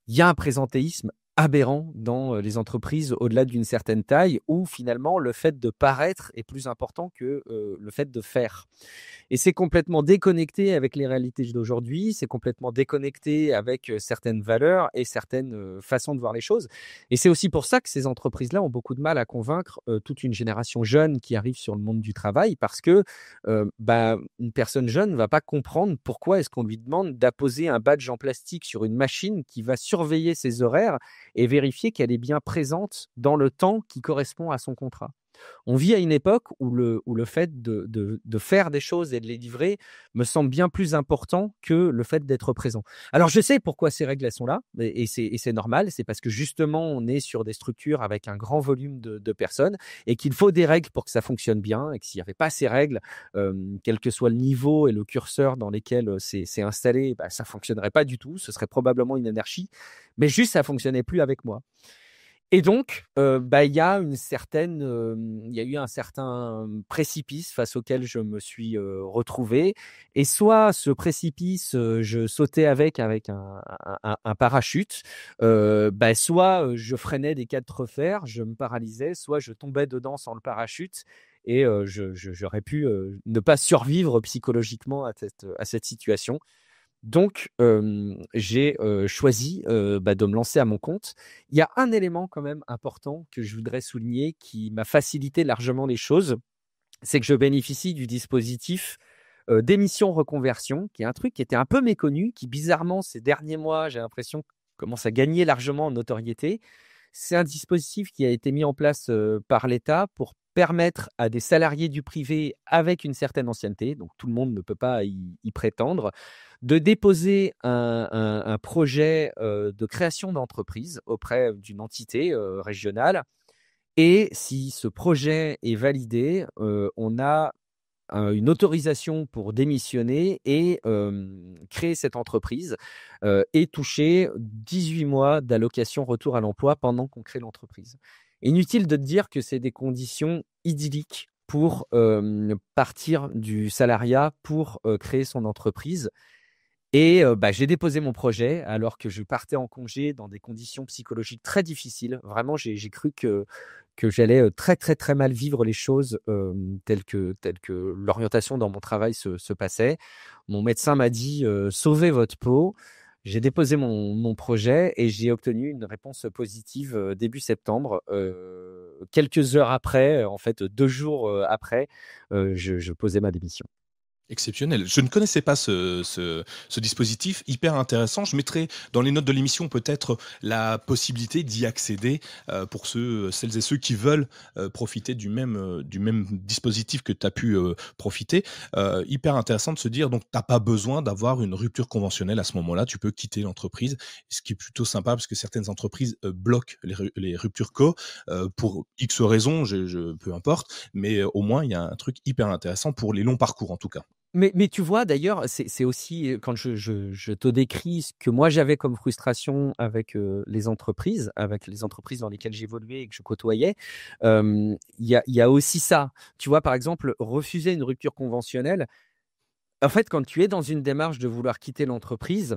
Speaker 2: Il y a un présentéisme aberrant dans les entreprises au-delà d'une certaine taille où finalement le fait de paraître est plus important que le fait de faire. Et c'est complètement déconnecté avec les réalités d'aujourd'hui, c'est complètement déconnecté avec certaines valeurs et certaines façons de voir les choses. Et c'est aussi pour ça que ces entreprises-là ont beaucoup de mal à convaincre toute une génération jeune qui arrive sur le monde du travail parce que une personne jeune ne va pas comprendre pourquoi est-ce qu'on lui demande d'apposer un badge en plastique sur une machine qui va surveiller ses horaires et vérifier qu'elle est bien présente dans le temps qui correspond à son contrat. On vit à une époque où le fait de faire des choses et de les livrer me semble bien plus important que le fait d'être présent. Alors, je sais pourquoi ces règles, elles sont là et c'est normal. C'est parce que justement, on est sur des structures avec un grand volume de personnes et qu'il faut des règles pour que ça fonctionne bien et que s'il n'y avait pas ces règles, quel que soit le niveau et le curseur dans lesquels c'est installé, ça ne fonctionnerait pas du tout. Ce serait probablement une anarchie, mais juste ça ne fonctionnait plus avec moi. Et donc, il y a il y a eu un certain précipice face auquel je me suis retrouvé. Et soit ce précipice, je sautais avec un parachute, soit je freinais des quatre fers, je me paralysais, soit je tombais dedans sans le parachute. Et j'aurais pu ne pas survivre psychologiquement à cette situation. Donc, j'ai choisi de me lancer à mon compte. Il y a un élément quand même important que je voudrais souligner qui m'a facilité largement les choses, c'est que je bénéficie du dispositif d'émission reconversion, qui est un truc qui était un peu méconnu, qui bizarrement ces derniers mois, j'ai l'impression, commence à gagner largement en notoriété. C'est un dispositif qui a été mis en place par l'État pour permettre à des salariés du privé avec une certaine ancienneté, donc tout le monde ne peut pas y prétendre, de déposer un projet de création d'entreprise auprès d'une entité régionale. Et si ce projet est validé, on a une autorisation pour démissionner et créer cette entreprise et toucher 18 mois d'allocation retour à l'emploi pendant qu'on crée l'entreprise. Inutile de te dire que c'est des conditions idylliques pour partir du salariat pour créer son entreprise. Et j'ai déposé mon projet alors que je partais en congé dans des conditions psychologiques très difficiles. Vraiment, j'ai cru que j'allais très, très, très mal vivre les choses telles que l'orientation dans mon travail se passait. Mon médecin m'a dit sauvez votre peau. J'ai déposé mon projet et j'ai obtenu une réponse positive début septembre. Quelques heures après, en fait 2 jours après, je posais ma démission.
Speaker 1: Exceptionnel. Je ne connaissais pas ce dispositif, hyper intéressant. Je mettrai dans les notes de l'émission peut-être la possibilité d'y accéder pour celles et ceux qui veulent profiter du même dispositif que tu as pu profiter. Hyper intéressant de se dire, donc tu n'as pas besoin d'avoir une rupture conventionnelle à ce moment-là, tu peux quitter l'entreprise, ce qui est plutôt sympa parce que certaines entreprises bloquent les ruptures co pour X raisons, peu importe, mais au moins il y a un truc hyper intéressant pour les longs parcours en tout cas.
Speaker 2: Mais tu vois d'ailleurs, c'est aussi quand je te décris ce que moi j'avais comme frustration avec les entreprises dans lesquelles j'évoluais et que je côtoyais, il y a aussi ça. Tu vois, par exemple, refuser une rupture conventionnelle, en fait, quand tu es dans une démarche de vouloir quitter l'entreprise,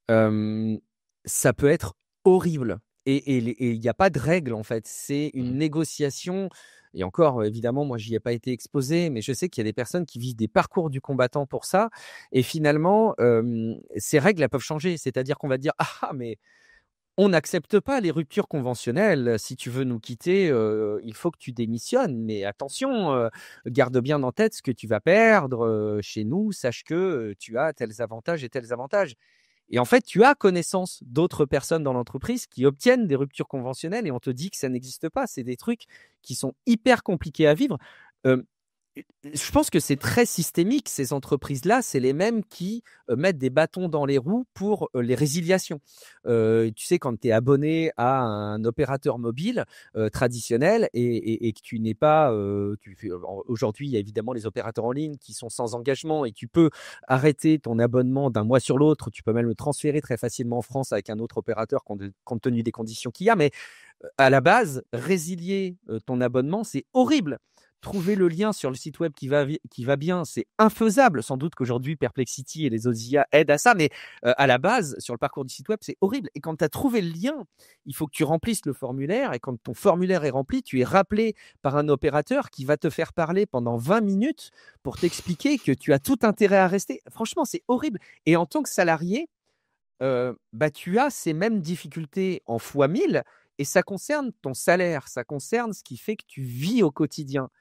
Speaker 2: ça peut être horrible. Et il n'y a pas de règle, en fait. C'est une
Speaker 1: Mmh.
Speaker 2: négociation. Et encore, évidemment, moi, j'y ai pas été exposé, mais je sais qu'il y a des personnes qui vivent des parcours du combattant pour ça. Et finalement, ces règles, elles peuvent changer. C'est-à-dire qu'on va dire: «Ah, mais on n'accepte pas les ruptures conventionnelles. Si tu veux nous quitter, il faut que tu démissionnes. Mais attention, garde bien en tête ce que tu vas perdre, chez nous. Sache que, tu as tels avantages et tels avantages». Et en fait, tu as connaissance d'autres personnes dans l'entreprise qui obtiennent des ruptures conventionnelles et on te dit que ça n'existe pas. C'est des trucs qui sont hyper compliqués à vivre. Hem, je pense que c'est très systémique. Ces entreprises-là, c'est les mêmes qui, mettent des bâtons dans les roues pour, les résiliations. Tu sais, quand tu es abonné à un opérateur mobile, traditionnel et que tu n'es pas, tu fais aujourd'hui, il y a évidemment les opérateurs en ligne qui sont sans engagement et tu peux arrêter ton abonnement d'un mois sur l'autre. Tu peux même le transférer très facilement en France avec un autre opérateur compte tenu des conditions qu'il y a. Mais, à la base, résilier, ton abonnement, c'est horrible. Trouver le lien sur le site web qui va bien, c'est infaisable. Sans doute qu'aujourd'hui Perplexity et les autres IA aident à ça, mais, à la base, sur le parcours du site web, c'est horrible et quand tu as trouvé le lien, il faut que tu remplisses le formulaire et quand ton formulaire est rempli, tu es rappelé par un opérateur qui va te faire parler pendant 20 minutes pour t'expliquer que tu as tout intérêt à rester. Franchement, c'est horrible et en tant que salarié, bah, tu as ces mêmes difficultés en fois 1000 et ça concerne ton salaire, ça concerne ce qui fait que tu vis au quotidien.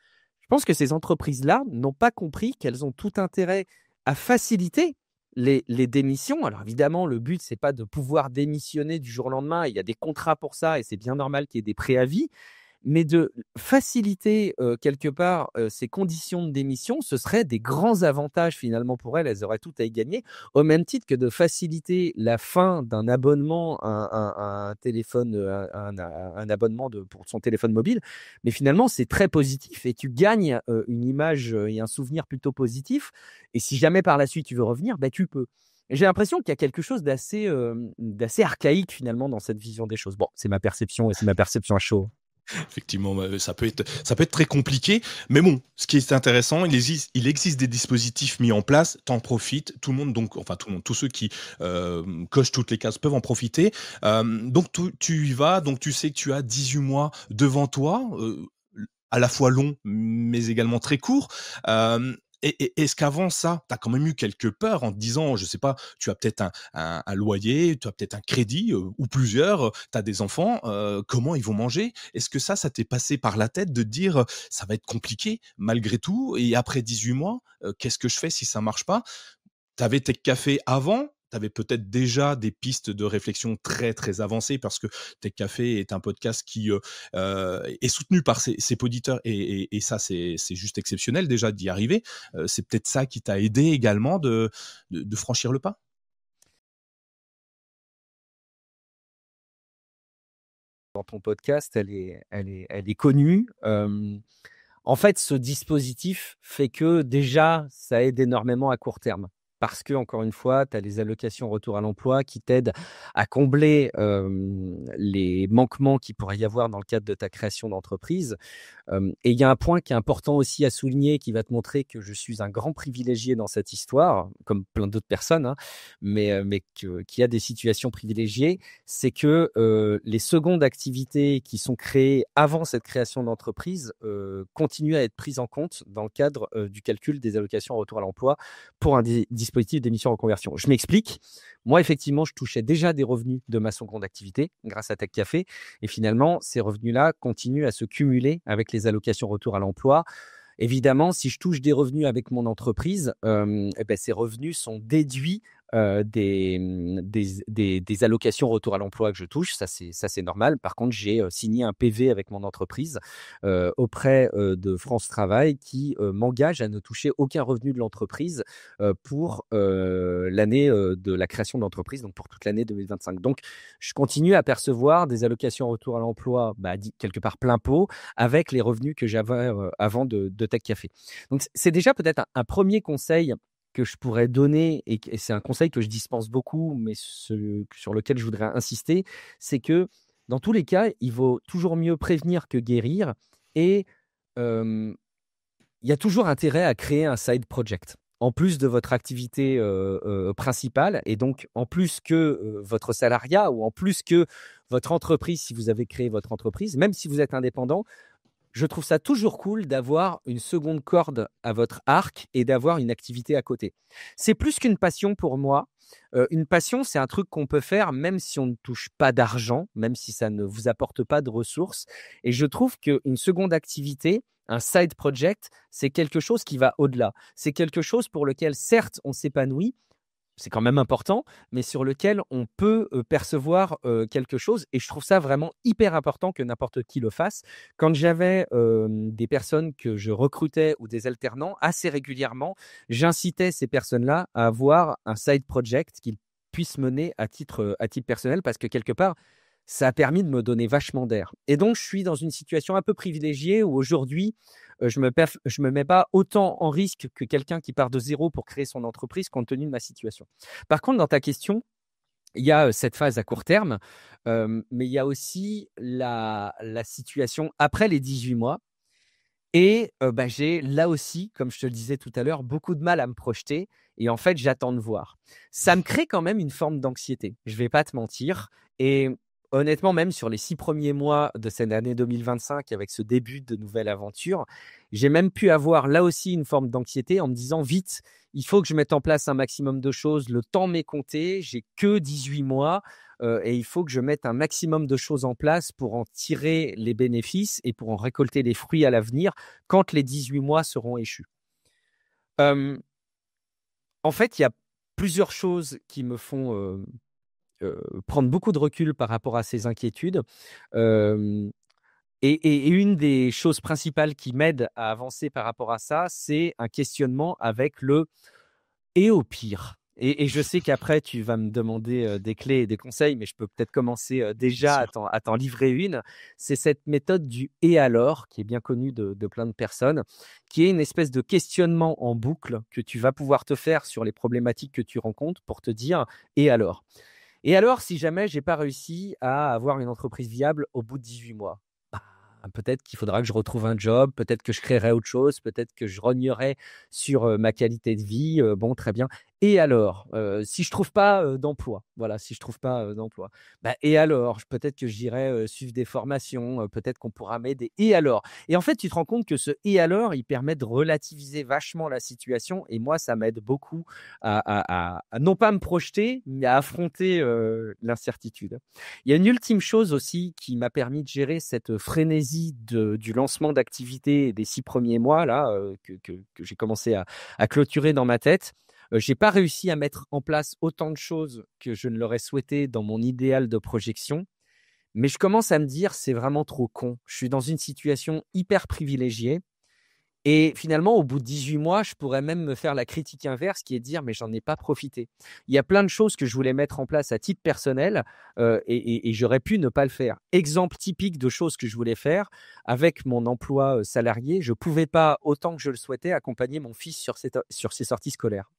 Speaker 2: Je pense que ces entreprises-là n'ont pas compris qu'elles ont tout intérêt à faciliter les démissions. Alors évidemment, le but, c'est pas de pouvoir démissionner du jour au lendemain. Il y a des contrats pour ça et c'est bien normal qu'il y ait des préavis. Mais de faciliter, quelque part, ces conditions de démission, ce serait des grands avantages finalement pour elles. Elles auraient tout à y gagner, au même titre que de faciliter la fin d'un abonnement à un téléphone, un abonnement pour son téléphone mobile. Mais finalement, c'est très positif et tu gagnes, une image, et un souvenir plutôt positif et si jamais par la suite tu veux revenir, bah, tu peux. Et j'ai l'impression qu'il y a quelque chose d'assez archaïque finalement dans cette vision des choses. Bon, c'est ma perception et c'est ma perception à chaud.
Speaker 1: Effectivement, ça peut être très compliqué, mais bon, ce qui est intéressant, il existe des dispositifs mis en place, tu en profites, tout le monde donc enfin tout le monde, tous ceux qui, cochent toutes les cases peuvent en profiter. Donc tu y vas, donc tu sais que tu as 18 mois devant toi, à la fois long, mais également très court. Est-ce qu'avant ça, tu as quand même eu quelques peurs en te disant, je sais pas, tu as peut-être un loyer, tu as peut-être un crédit, ou plusieurs, tu as des enfants, comment ils vont manger? Est-ce que ça t'est passé par la tête de te dire, «Ça va être compliqué malgré tout et après 18 mois, qu'est-ce que je fais si ça marche pas?» Tu avais Tech Café avant, tu avais peut-être déjà des pistes de réflexion très, très avancées parce que Tech Café est un podcast qui, est soutenu par ses auditeurs et ça, c'est juste exceptionnel déjà d'y arriver. C'est peut-être ça qui t'a aidé également de franchir le pas?
Speaker 2: Dans ton podcast, elle est connue. En fait, ce dispositif fait que déjà, ça aide énormément à court terme. Parce que encore une fois, tu as les allocations retour à l'emploi qui t'aident à combler, les manquements qu'il pourrait y avoir dans le cadre de ta création d'entreprise. Et il y a un point qui est important aussi à souligner, qui va te montrer que je suis un grand privilégié dans cette histoire, comme plein d'autres personnes, hein, mais qui a des situations privilégiées, c'est que les secondes activités qui sont créées avant cette création d'entreprise continuent à être prises en compte dans le cadre du calcul des allocations retour à l'emploi pour un dispositif d'émission reconversion. Je m'explique. Moi, effectivement, je touchais déjà des revenus de ma seconde activité grâce à Tech Café. Et finalement, ces revenus-là continuent à se cumuler avec les allocations retour à l'emploi. Évidemment, si je touche des revenus avec mon entreprise, et ben, ces revenus sont déduits des allocations retour à l'emploi que je touche. Ça, c'est normal. Par contre, j'ai signé un PV avec mon entreprise auprès de France Travail qui m'engage à ne toucher aucun revenu de l'entreprise pour l'année de la création de l'entreprise, donc pour toute l'année 2025. Donc, je continue à percevoir des allocations retour à l'emploi, quelque part plein pot, avec les revenus que j'avais avant de Tech Café. Donc, c'est déjà peut-être un premier conseil que je pourrais donner, et c'est un conseil que je dispense beaucoup, mais sur lequel je voudrais insister, c'est que dans tous les cas, il vaut toujours mieux prévenir que guérir. Et il y a toujours intérêt à créer un side project. en plus de votre activité principale, et donc en plus que votre salariat ou en plus que votre entreprise, si vous avez créé votre entreprise, même si vous êtes indépendant, je trouve ça toujours cool d'avoir une seconde corde à votre arc et d'avoir une activité à côté. C'est plus qu'une passion pour moi. Une passion, c'est un truc qu'on peut faire même si on ne touche pas d'argent, même si ça ne vous apporte pas de ressources. Et je trouve qu'une seconde activité, un side project, c'est quelque chose qui va au-delà. C'est quelque chose pour lequel, certes, on s'épanouit, c'est quand même important, mais sur lequel on peut percevoir quelque chose. Et je trouve ça vraiment hyper important que n'importe qui le fasse. Quand j'avais des personnes que je recrutais ou des alternants, assez régulièrement, j'incitais ces personnes-là à avoir un side project qu'ils puissent mener à titre personnel, parce que quelque part, ça a permis de me donner vachement d'air. Et donc, je suis dans une situation un peu privilégiée où aujourd'hui, je me mets pas autant en risque que quelqu'un qui part de zéro pour créer son entreprise compte tenu de ma situation. Par contre, dans ta question, il y a cette phase à court terme, mais il y a aussi la situation après les 18 mois. Et j'ai là aussi, comme je te le disais tout à l'heure, beaucoup de mal à me projeter et en fait, j'attends de voir. Ça me crée quand même une forme d'anxiété, je vais pas te mentir, et honnêtement, même sur les 6 premiers mois de cette année 2025 avec ce début de nouvelle aventure, j'ai même pu avoir là aussi une forme d'anxiété en me disant: «Vite, il faut que je mette en place un maximum de choses, le temps m'est compté, j'ai que 18 mois, et il faut que je mette un maximum de choses en place pour en tirer les bénéfices et pour en récolter les fruits à l'avenir quand les 18 mois seront échus». Hem, En fait, il y a plusieurs choses qui me font, prendre beaucoup de recul par rapport à ces inquiétudes. Hem et une des choses principales qui m'aident à avancer par rapport à ça, c'est un questionnement avec le «et au pire». Et je sais qu'après tu vas me demander, des clés et des conseils, mais je peux peut-être commencer,
Speaker 1: Bien
Speaker 2: déjà
Speaker 1: sûr.
Speaker 2: à t'en livrer une. C'est cette méthode du «et alors?» qui est bien connue de plein de personnes, qui est une espèce de questionnement en boucle que tu vas pouvoir te faire sur les problématiques que tu rencontres pour te dire: «Et alors?» Et alors, si jamais j'ai pas réussi à avoir une entreprise viable au bout de 18 mois? Bah, peut-être qu'il faudra que je retrouve un job, peut-être que je créerai autre chose, peut-être que je rognerai sur, ma qualité de vie, bon, très bien. Et alors? Si je trouve pas, d'emploi, voilà, si je trouve pas, d'emploi, bah, et alors? Peut-être que j'irai, suivre des formations, peut-être qu'on pourra m'aider. Et alors? Et en fait, tu te rends compte que ce «et alors», il permet de relativiser vachement la situation, et moi, ça m'aide beaucoup à non pas me projeter, mais à affronter, l'incertitude. Il y a une ultime chose aussi qui m'a permis de gérer cette frénésie du lancement d'activité des 6 premiers mois là, que j'ai commencé à clôturer dans ma tête. J'ai pas réussi à mettre en place autant de choses que je ne l'aurais souhaité dans mon idéal de projection, mais je commence à me dire: «C'est vraiment trop con». Je suis dans une situation hyper privilégiée et finalement, au bout de 18 mois, je pourrais même me faire la critique inverse qui est de dire: «Mais j'en ai pas profité». Il y a plein de choses que je voulais mettre en place à titre personnel, et j'aurais pu ne pas le faire. Exemple typique de choses que je voulais faire, avec mon emploi, salarié, je pouvais pas, autant que je le souhaitais, accompagner mon fils sur ses sorties scolaires.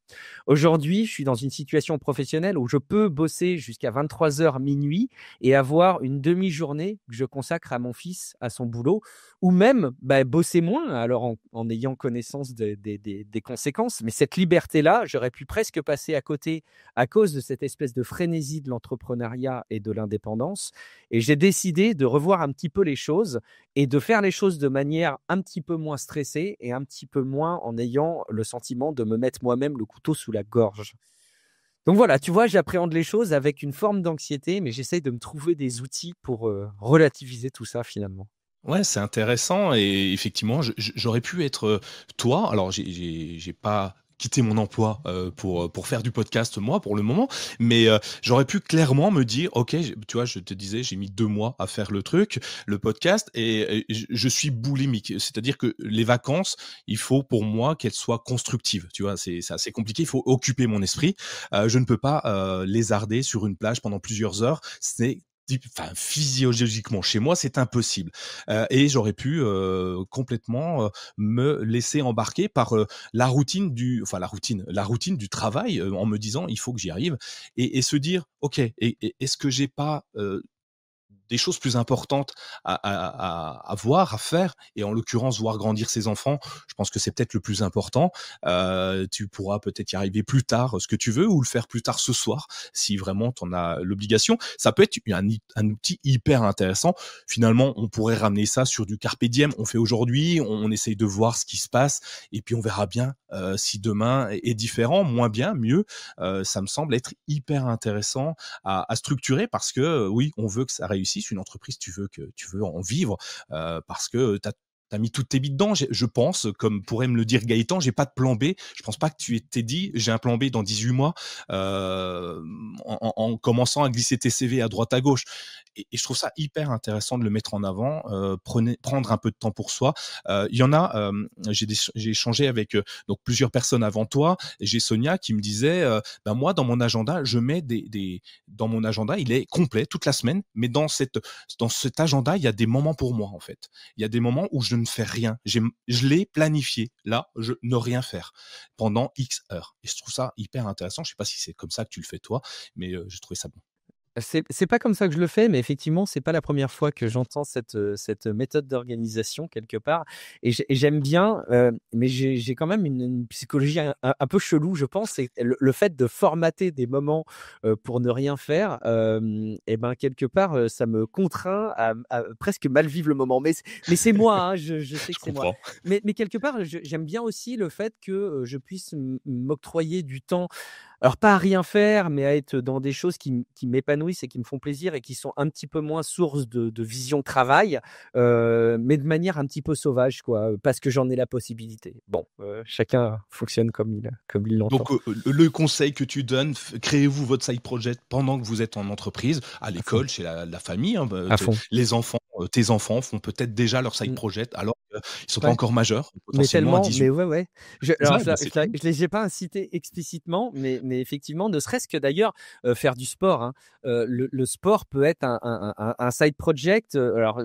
Speaker 2: Aujourd'hui, je suis dans une situation professionnelle où je peux bosser jusqu'à 23 heures minuit et avoir une demi-journée que je consacre à mon fils, à son boulot, ou même, bosser moins, alors en ayant connaissance des conséquences. Mais cette liberté-là, j'aurais pu presque passer à côté à cause de cette espèce de frénésie de l'entrepreneuriat et de l'indépendance. Et j'ai décidé de revoir un petit peu les choses et de faire les choses de manière un petit peu moins stressée et un petit peu moins en ayant le sentiment de me mettre moi-même le couteau sous la gorge. Donc voilà, tu vois, j'appréhende les choses avec une forme d'anxiété, mais j'essaye de me trouver des outils pour relativiser tout ça finalement.
Speaker 1: Ouais, c'est intéressant et effectivement, j'aurais pu être, toi. Alors j'ai pas quitté mon emploi, pour faire du podcast moi, pour le moment, mais j'aurais pu clairement me dire: «OK», tu vois, je te disais, j'ai mis 2 mois à faire le truc, le podcast et je suis boulimique. C'est-à-dire que les vacances, il faut pour moi qu'elles soient constructives, tu vois? C'est assez compliqué, il faut occuper mon esprit. Je ne peux pas, lézarder sur une plage pendant plusieurs heures. C'est physiologiquement chez moi, c'est impossible. Et j'aurais pu, complètement, me laisser embarquer par, la routine du travail, en me disant: «Il faut que j'y arrive» et se dire: «OK, est-ce que j'ai pas, des choses plus importantes à voir, à faire, et en l'occurrence voir grandir ses enfants, je pense que c'est peut-être le plus important. Tu pourras peut-être y arriver plus tard, ce que tu veux, ou le faire plus tard ce soir, si vraiment tu en as l'obligation. Ça peut être un outil hyper intéressant. Finalement, on pourrait ramener ça sur du carpe diem. On fait aujourd'hui, on essaye de voir ce qui se passe, et puis on verra bien si demain est différent, moins bien, mieux. Ça me semble être hyper intéressant à structurer, parce que oui, on veut que ça réussisse. Une entreprise, tu veux en vivre, parce que t'as mis toutes tes billes dedans. Je pense, comme pourrait me le dire Gaëtan, j'ai pas de plan B. Je pense pas que tu t'es dit, j'ai un plan B dans 18 mois, en commençant à glisser tes CV à droite à gauche. Et je trouve ça hyper intéressant de le mettre en avant. Prendre un peu de temps pour soi. Il y en a, j'ai échangé avec donc plusieurs personnes avant toi. Et j'ai Sonia qui me disait, moi, dans mon agenda, je mets dans mon agenda, il est complet toute la semaine, mais dans cet agenda, il y a des moments pour moi, en fait. Il y a des moments où je ne fais rien. Je l'ai planifié. Là, je ne rien faire pendant X heures. Et je trouve ça hyper intéressant. Je sais pas si c'est comme ça que tu le fais toi, mais j'ai trouvé ça bon.
Speaker 2: C'est pas comme ça que je le fais, mais effectivement, c'est pas la première fois que j'entends cette méthode d'organisation quelque part, et j'aime bien, mais j'ai quand même une psychologie un peu chelou, je pense. C'est le fait de formater des moments, pour ne rien faire, et ben, quelque part, ça me contraint à presque mal vivre le moment. Mais c'est moi, hein, je sais
Speaker 1: Je
Speaker 2: que c'est moi.
Speaker 1: comprends.
Speaker 2: Mais quelque part, j'aime bien aussi le fait que, je puisse m'octroyer du temps. Alors, pas à rien faire, mais à être dans des choses qui m'épanouissent et qui me font plaisir et qui sont un petit peu moins source de vision travail, mais de manière un petit peu sauvage, quoi, parce que j'en ai la possibilité. Bon, chacun fonctionne comme il l'entend.
Speaker 1: Donc, le conseil que tu donnes, créez-vous votre side project pendant que vous êtes en entreprise, à
Speaker 2: À fond,
Speaker 1: l'école, chez la famille, hein,
Speaker 2: à fond.
Speaker 1: les enfants, tes enfants font peut-être déjà leur side
Speaker 2: Mmh,
Speaker 1: project alors qu'ils sont pas
Speaker 2: ouais.
Speaker 1: encore majeurs,
Speaker 2: Mais
Speaker 1: potentiellement à
Speaker 2: tellement,
Speaker 1: 18.
Speaker 2: mais ouais, ouais.
Speaker 1: C'est
Speaker 2: Alors
Speaker 1: ça, bah, c'est très bien.
Speaker 2: je les ai pas incités explicitement, mais effectivement, ne serait-ce que d'ailleurs, faire du sport, hein. Le sport peut être un side project, alors,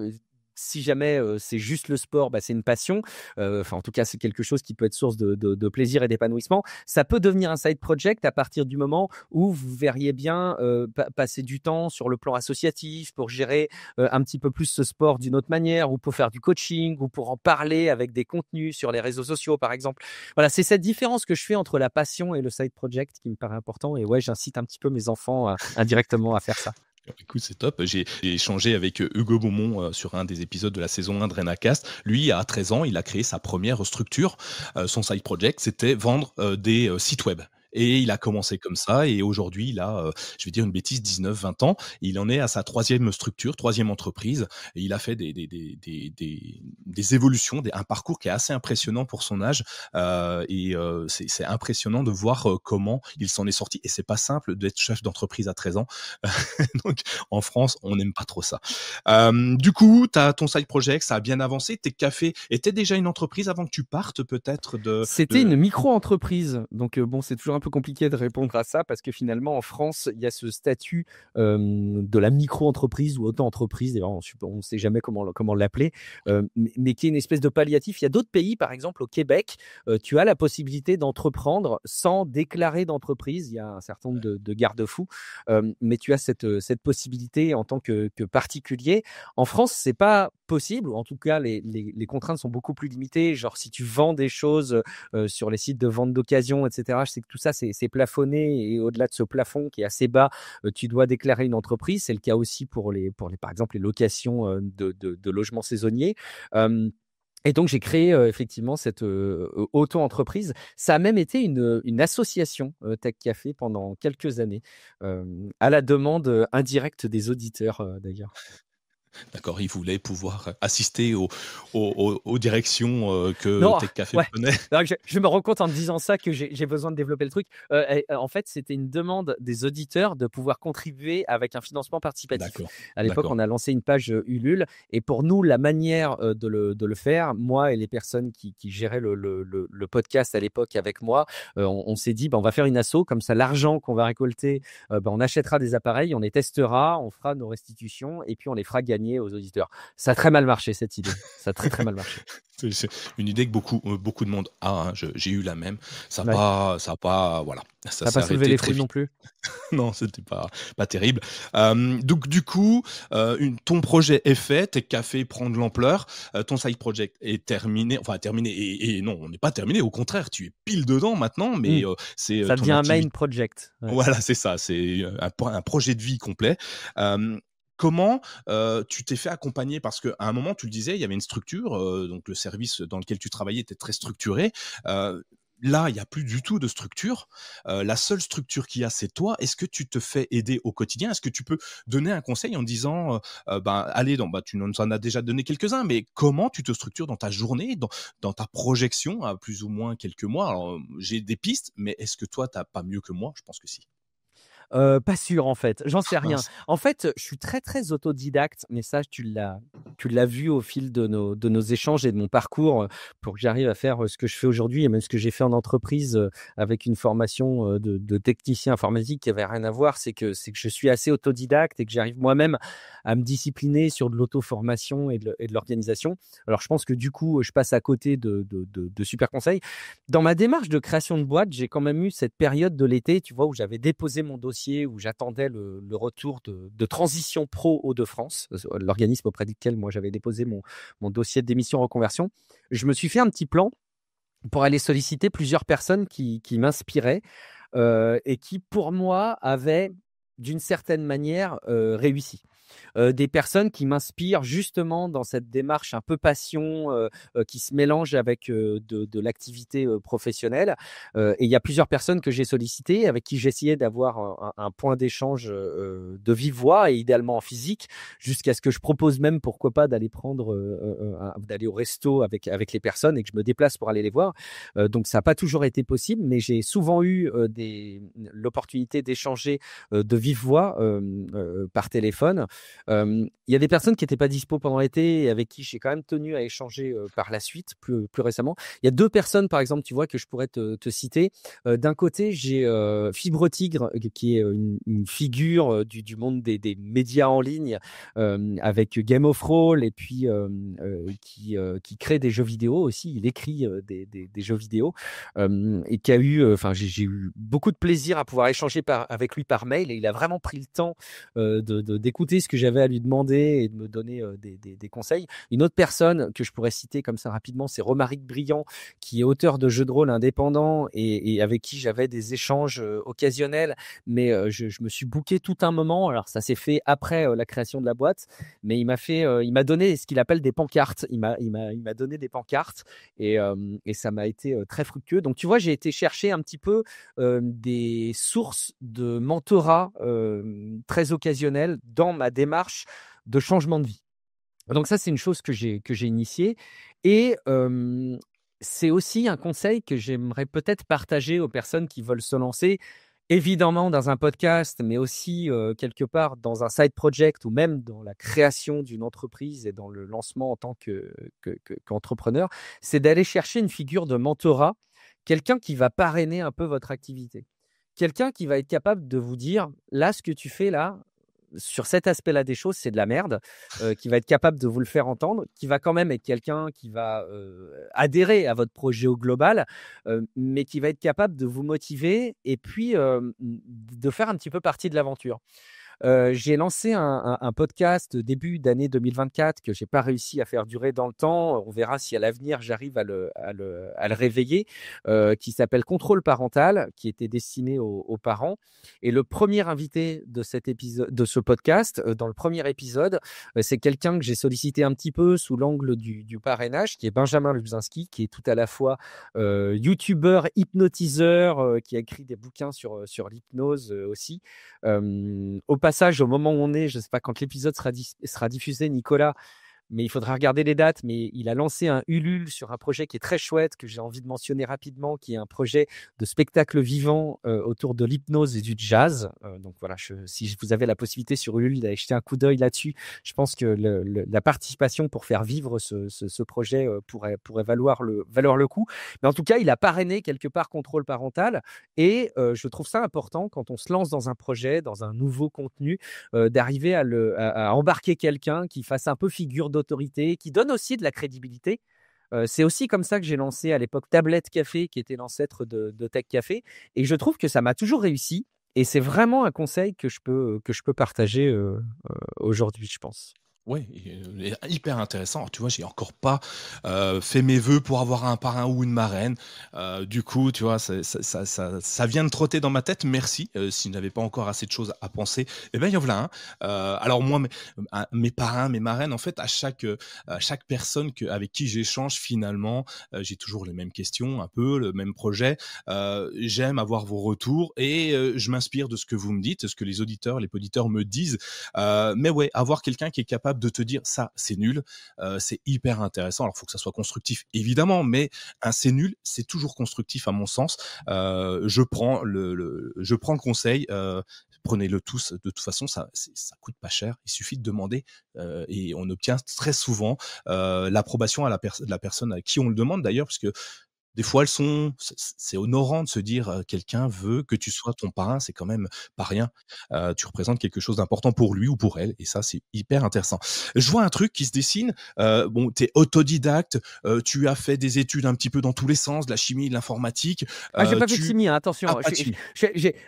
Speaker 2: si jamais, c'est juste le sport, bah, c'est une passion, enfin, en tout cas, c'est quelque chose qui peut être source de plaisir et d'épanouissement. Ça peut devenir un side project à partir du moment où vous verriez bien, passer du temps sur le plan associatif pour gérer, un petit peu plus ce sport d'une autre manière, ou pour faire du coaching, ou pour en parler avec des contenus sur les réseaux sociaux, par exemple. Voilà, c'est cette différence que je fais entre la passion et le side project qui me paraît important, et ouais, j'incite un petit peu mes enfants, indirectement à faire ça.
Speaker 1: Écoute, c'est top. J'ai échangé avec Hugo Beaumont sur un des épisodes de la saison 1 de Renacast. Lui, à 13 ans, il a créé sa première structure. Son side project, c'était vendre des sites web. Et il a commencé comme ça, et aujourd'hui, il a, je vais dire une bêtise, 19-20 ans. Il en est à sa troisième structure, troisième entreprise, et il a fait des évolutions, un parcours qui est assez impressionnant pour son âge. C'est impressionnant de voir comment il s'en est sorti. Et c'est pas simple d'être chef d'entreprise à 13 ans. Donc, en France, on n'aime pas trop ça. Du coup, tu as ton side project, ça a bien avancé. Tes cafés étaient déjà une entreprise avant que tu partes, peut-être
Speaker 2: C'était une micro-entreprise, donc bon, c'est toujours un peu compliqué de répondre à ça, parce que finalement, en France, il y a ce statut, de la micro-entreprise ou auto-entreprise. D'ailleurs, on ne sait jamais comment l'appeler, mais qui est une espèce de palliatif. Il y a d'autres pays, par exemple au Québec, tu as la possibilité d'entreprendre sans déclarer d'entreprise. Il y a un certain nombre de garde-fous, mais tu as cette possibilité en tant que particulier. En France, c'est pas possible, ou en tout cas, les contraintes sont beaucoup plus limitées. Genre, si tu vends des choses, sur les sites de vente d'occasion, et cetera, je sais que tout ça, c'est plafonné, et au-delà de ce plafond qui est assez bas, tu dois déclarer une entreprise. C'est le cas aussi pour par exemple, les locations, de logements saisonniers. Hem Et donc, j'ai créé, effectivement cette, auto-entreprise. Ça a même été une association, Tech Café, pendant quelques années, à la demande, indirecte des auditeurs, d'ailleurs.
Speaker 1: D'accord, il voulait pouvoir assister aux directions que
Speaker 2: Non,
Speaker 1: Tech Café
Speaker 2: ouais.
Speaker 1: prenait.
Speaker 2: Alors, je me rends compte en te disant ça que j'ai besoin de développer le truc. Et en fait, c'était une demande des auditeurs de pouvoir contribuer avec un financement participatif.
Speaker 1: D'accord,
Speaker 2: À l'époque,
Speaker 1: d'accord.
Speaker 2: on a lancé une page, Ulule, et pour nous, la manière, de le faire, moi et les personnes qui géraient le podcast à l'époque avec moi, on s'est dit: «Bah, on va faire une asso, comme ça l'argent qu'on va récolter, bah, on achètera des appareils, on les testera, on fera nos restitutions, et puis on les fera gagner gagner aux auditeurs. Ça a très mal marché, cette idée. Ça a très, très mal marché.
Speaker 1: C'est une idée que beaucoup de monde a, hein. J'ai eu la même.
Speaker 2: Ouais.
Speaker 1: Ça a pas, voilà, ça
Speaker 2: Ça n'a
Speaker 1: s'est
Speaker 2: pas soulevé
Speaker 1: arrêté
Speaker 2: les
Speaker 1: très
Speaker 2: foules non
Speaker 1: vite.
Speaker 2: plus?
Speaker 1: Non, c'était pas terrible. Donc du coup, ton projet est fait, tes cafés prend de l'ampleur, ton side project est terminé, enfin terminé et non, on n'est pas terminé, au contraire, tu es pile dedans maintenant,
Speaker 2: Mmh.
Speaker 1: mais c'est,
Speaker 2: Ça
Speaker 1: ton
Speaker 2: devient un main
Speaker 1: activité.
Speaker 2: project. Ouais.
Speaker 1: Voilà, c'est ça, c'est, un projet de vie complet. Comment, tu t'es fait accompagner? Parce qu'à un moment, tu le disais, il y avait une structure, donc le service dans lequel tu travaillais était très structuré. Heu, Là, il y a plus du tout de structure. La seule structure qu'il y a, c'est toi. Est-ce que tu te fais aider au quotidien? Est-ce que tu peux donner un conseil en disant, ben, allez, tu nous en as déjà donné quelques-uns, mais comment tu te structures dans ta journée, dans ta projection à plus ou moins quelques mois? Alors, j'ai des pistes, mais est-ce que toi, tu as pas mieux que moi? Je pense que si.
Speaker 2: Pas sûr en fait, j'en sais rien.
Speaker 1: Mince.
Speaker 2: En fait, je suis très, très autodidacte, mais ça tu l'as vu au fil de nos échanges et de mon parcours, pour que j'arrive à faire, ce que je fais aujourd'hui et même ce que j'ai fait en entreprise, avec une formation, de technicien informatique qui avait rien à voir. C'est que je suis assez autodidacte et que j'arrive moi-même à me discipliner sur de l'auto-formation et de l'organisation. Alors je pense que du coup, je passe à côté de super conseils. Dans ma démarche de création de boîte, j'ai quand même eu cette période de l'été, tu vois, où j'avais déposé mon dossier, où j'attendais le retour de Transition Pro Hauts-de-France, l'organisme auprès duquel moi j'avais déposé mon dossier de démission reconversion. Je me suis fait un petit plan pour aller solliciter plusieurs personnes qui m'inspiraient, et qui, pour moi, avaient d'une certaine manière réussi. Des personnes qui m'inspirent justement dans cette démarche un peu passion, qui se mélange avec de l'activité professionnelle. Et il y a plusieurs personnes que j'ai sollicitées, avec qui j'essayais d'avoir un point d'échange de vive voix et idéalement en physique, jusqu'à ce que je propose même, pourquoi pas, d'aller au resto avec les personnes et que je me déplace pour aller les voir. Donc ça n'a pas toujours été possible, mais j'ai souvent eu l'opportunité d'échanger de vive voix par téléphone. Il y a des personnes qui n'étaient pas dispo pendant l'été et avec qui j'ai quand même tenu à échanger par la suite, plus récemment. Il y a deux personnes, par exemple, tu vois, que je pourrais te citer. D'un côté, j'ai Fibre Tigre, qui est une figure du monde des médias en ligne, avec Game of Thrones, et puis qui crée des jeux vidéo aussi. Il écrit des jeux vidéo, et qui a eu, enfin, j'ai eu beaucoup de plaisir à pouvoir échanger avec lui par mail, et il a vraiment pris le temps d'écouter ce que j'avais à lui demander et de me donner des conseils. Une autre personne que je pourrais citer comme ça rapidement, c'est Romaric Briand, qui est auteur de jeux de rôle indépendants et avec qui j'avais des échanges occasionnels, mais je me suis booké tout un moment. Alors ça s'est fait après la création de la boîte, mais il m'a donné ce qu'il appelle des pancartes. Il m'a donné des pancartes, et ça m'a été très fructueux. Donc tu vois, j'ai été chercher un petit peu des sources de mentorat très occasionnelles dans ma démarche de changement de vie. Donc ça, c'est une chose que j'ai initiée, et c'est aussi un conseil que j'aimerais peut-être partager aux personnes qui veulent se lancer, évidemment dans un podcast, mais aussi quelque part dans un side project ou même dans la création d'une entreprise et dans le lancement en tant qu'entrepreneur. C'est d'aller chercher une figure de mentorat, quelqu'un qui va parrainer un peu votre activité. Quelqu'un qui va être capable de vous dire: «Là, ce que tu fais là, sur cet aspect-là des choses, c'est de la merde», qui va être capable de vous le faire entendre, qui va quand même être quelqu'un qui va adhérer à votre projet au global, mais qui va être capable de vous motiver et puis de faire un petit peu partie de l'aventure. J'ai lancé un podcast début d'année 2024 que j'ai pas réussi à faire durer dans le temps. On verra si à l'avenir j'arrive à le réveiller, qui s'appelle Contrôle parental, qui était destiné aux parents. Et le premier invité de cet épisode, de ce podcast, dans le premier épisode, c'est quelqu'un que j'ai sollicité un petit peu sous l'angle du parrainage, qui est Benjamin Lubzinski, qui est tout à la fois youtubeur, hypnotiseur, qui a écrit des bouquins sur l'hypnose aussi. Au passage, au moment où on est, je ne sais pas quand l'épisode sera diffusé, Nicolas, mais il faudra regarder les dates. Mais il a lancé un Ulule sur un projet qui est très chouette, que j'ai envie de mentionner rapidement, qui est un projet de spectacle vivant autour de l'hypnose et du jazz. Donc voilà, si vous avez la possibilité sur Ulule d'aller jeter un coup d'œil là-dessus, je pense que la participation pour faire vivre ce projet pourrait valoir le coup. Mais en tout cas, il a parrainé quelque part Contrôle Parental et je trouve ça important quand on se lance dans un projet, dans un nouveau contenu, d'arriver à embarquer quelqu'un qui fasse un peu figure d'autorité, qui donne aussi de la crédibilité. C'est aussi comme ça que j'ai lancé à l'époque Tablette Café, qui était l'ancêtre de Tech Café. Et je trouve que ça m'a toujours réussi. Et c'est vraiment un conseil que je peux partager aujourd'hui, je pense.
Speaker 1: Ouais, et hyper intéressant. Alors, tu vois, j'ai encore pas fait mes vœux pour avoir un parrain ou une marraine. Du coup, tu vois, ça vient de trotter dans ma tête. Merci. Si je n'avais pas encore assez de choses à penser, eh ben, il y en voilà un. Alors moi, mes parrains, mes marraines, en fait, à chaque personne avec qui j'échange, finalement, j'ai toujours les mêmes questions, un peu le même projet. J'aime avoir vos retours et je m'inspire de ce que vous me dites, ce que les auditeurs, les poditeurs me disent. Mais ouais, avoir quelqu'un qui est capable de te dire ça, c'est nul, c'est hyper intéressant. Alors, il faut que ça soit constructif, évidemment, mais un c'est nul, c'est toujours constructif à mon sens. Je prends le conseil. Prenez-le tous. De toute façon, ça coûte pas cher. Il suffit de demander et on obtient très souvent l'approbation de la personne à qui on le demande d'ailleurs, parce que des fois, c'est honorant de se dire, quelqu'un veut que tu sois ton parrain, c'est quand même pas rien. Tu représentes quelque chose d'important pour lui ou pour elle et ça, c'est hyper intéressant. Je vois un truc qui se dessine, bon, tu es autodidacte, tu as fait des études un petit peu dans tous les sens, de la chimie, de l'informatique,
Speaker 2: J'ai pas fait de
Speaker 1: tu
Speaker 2: chimie, hein, attention.
Speaker 1: pas de chimie.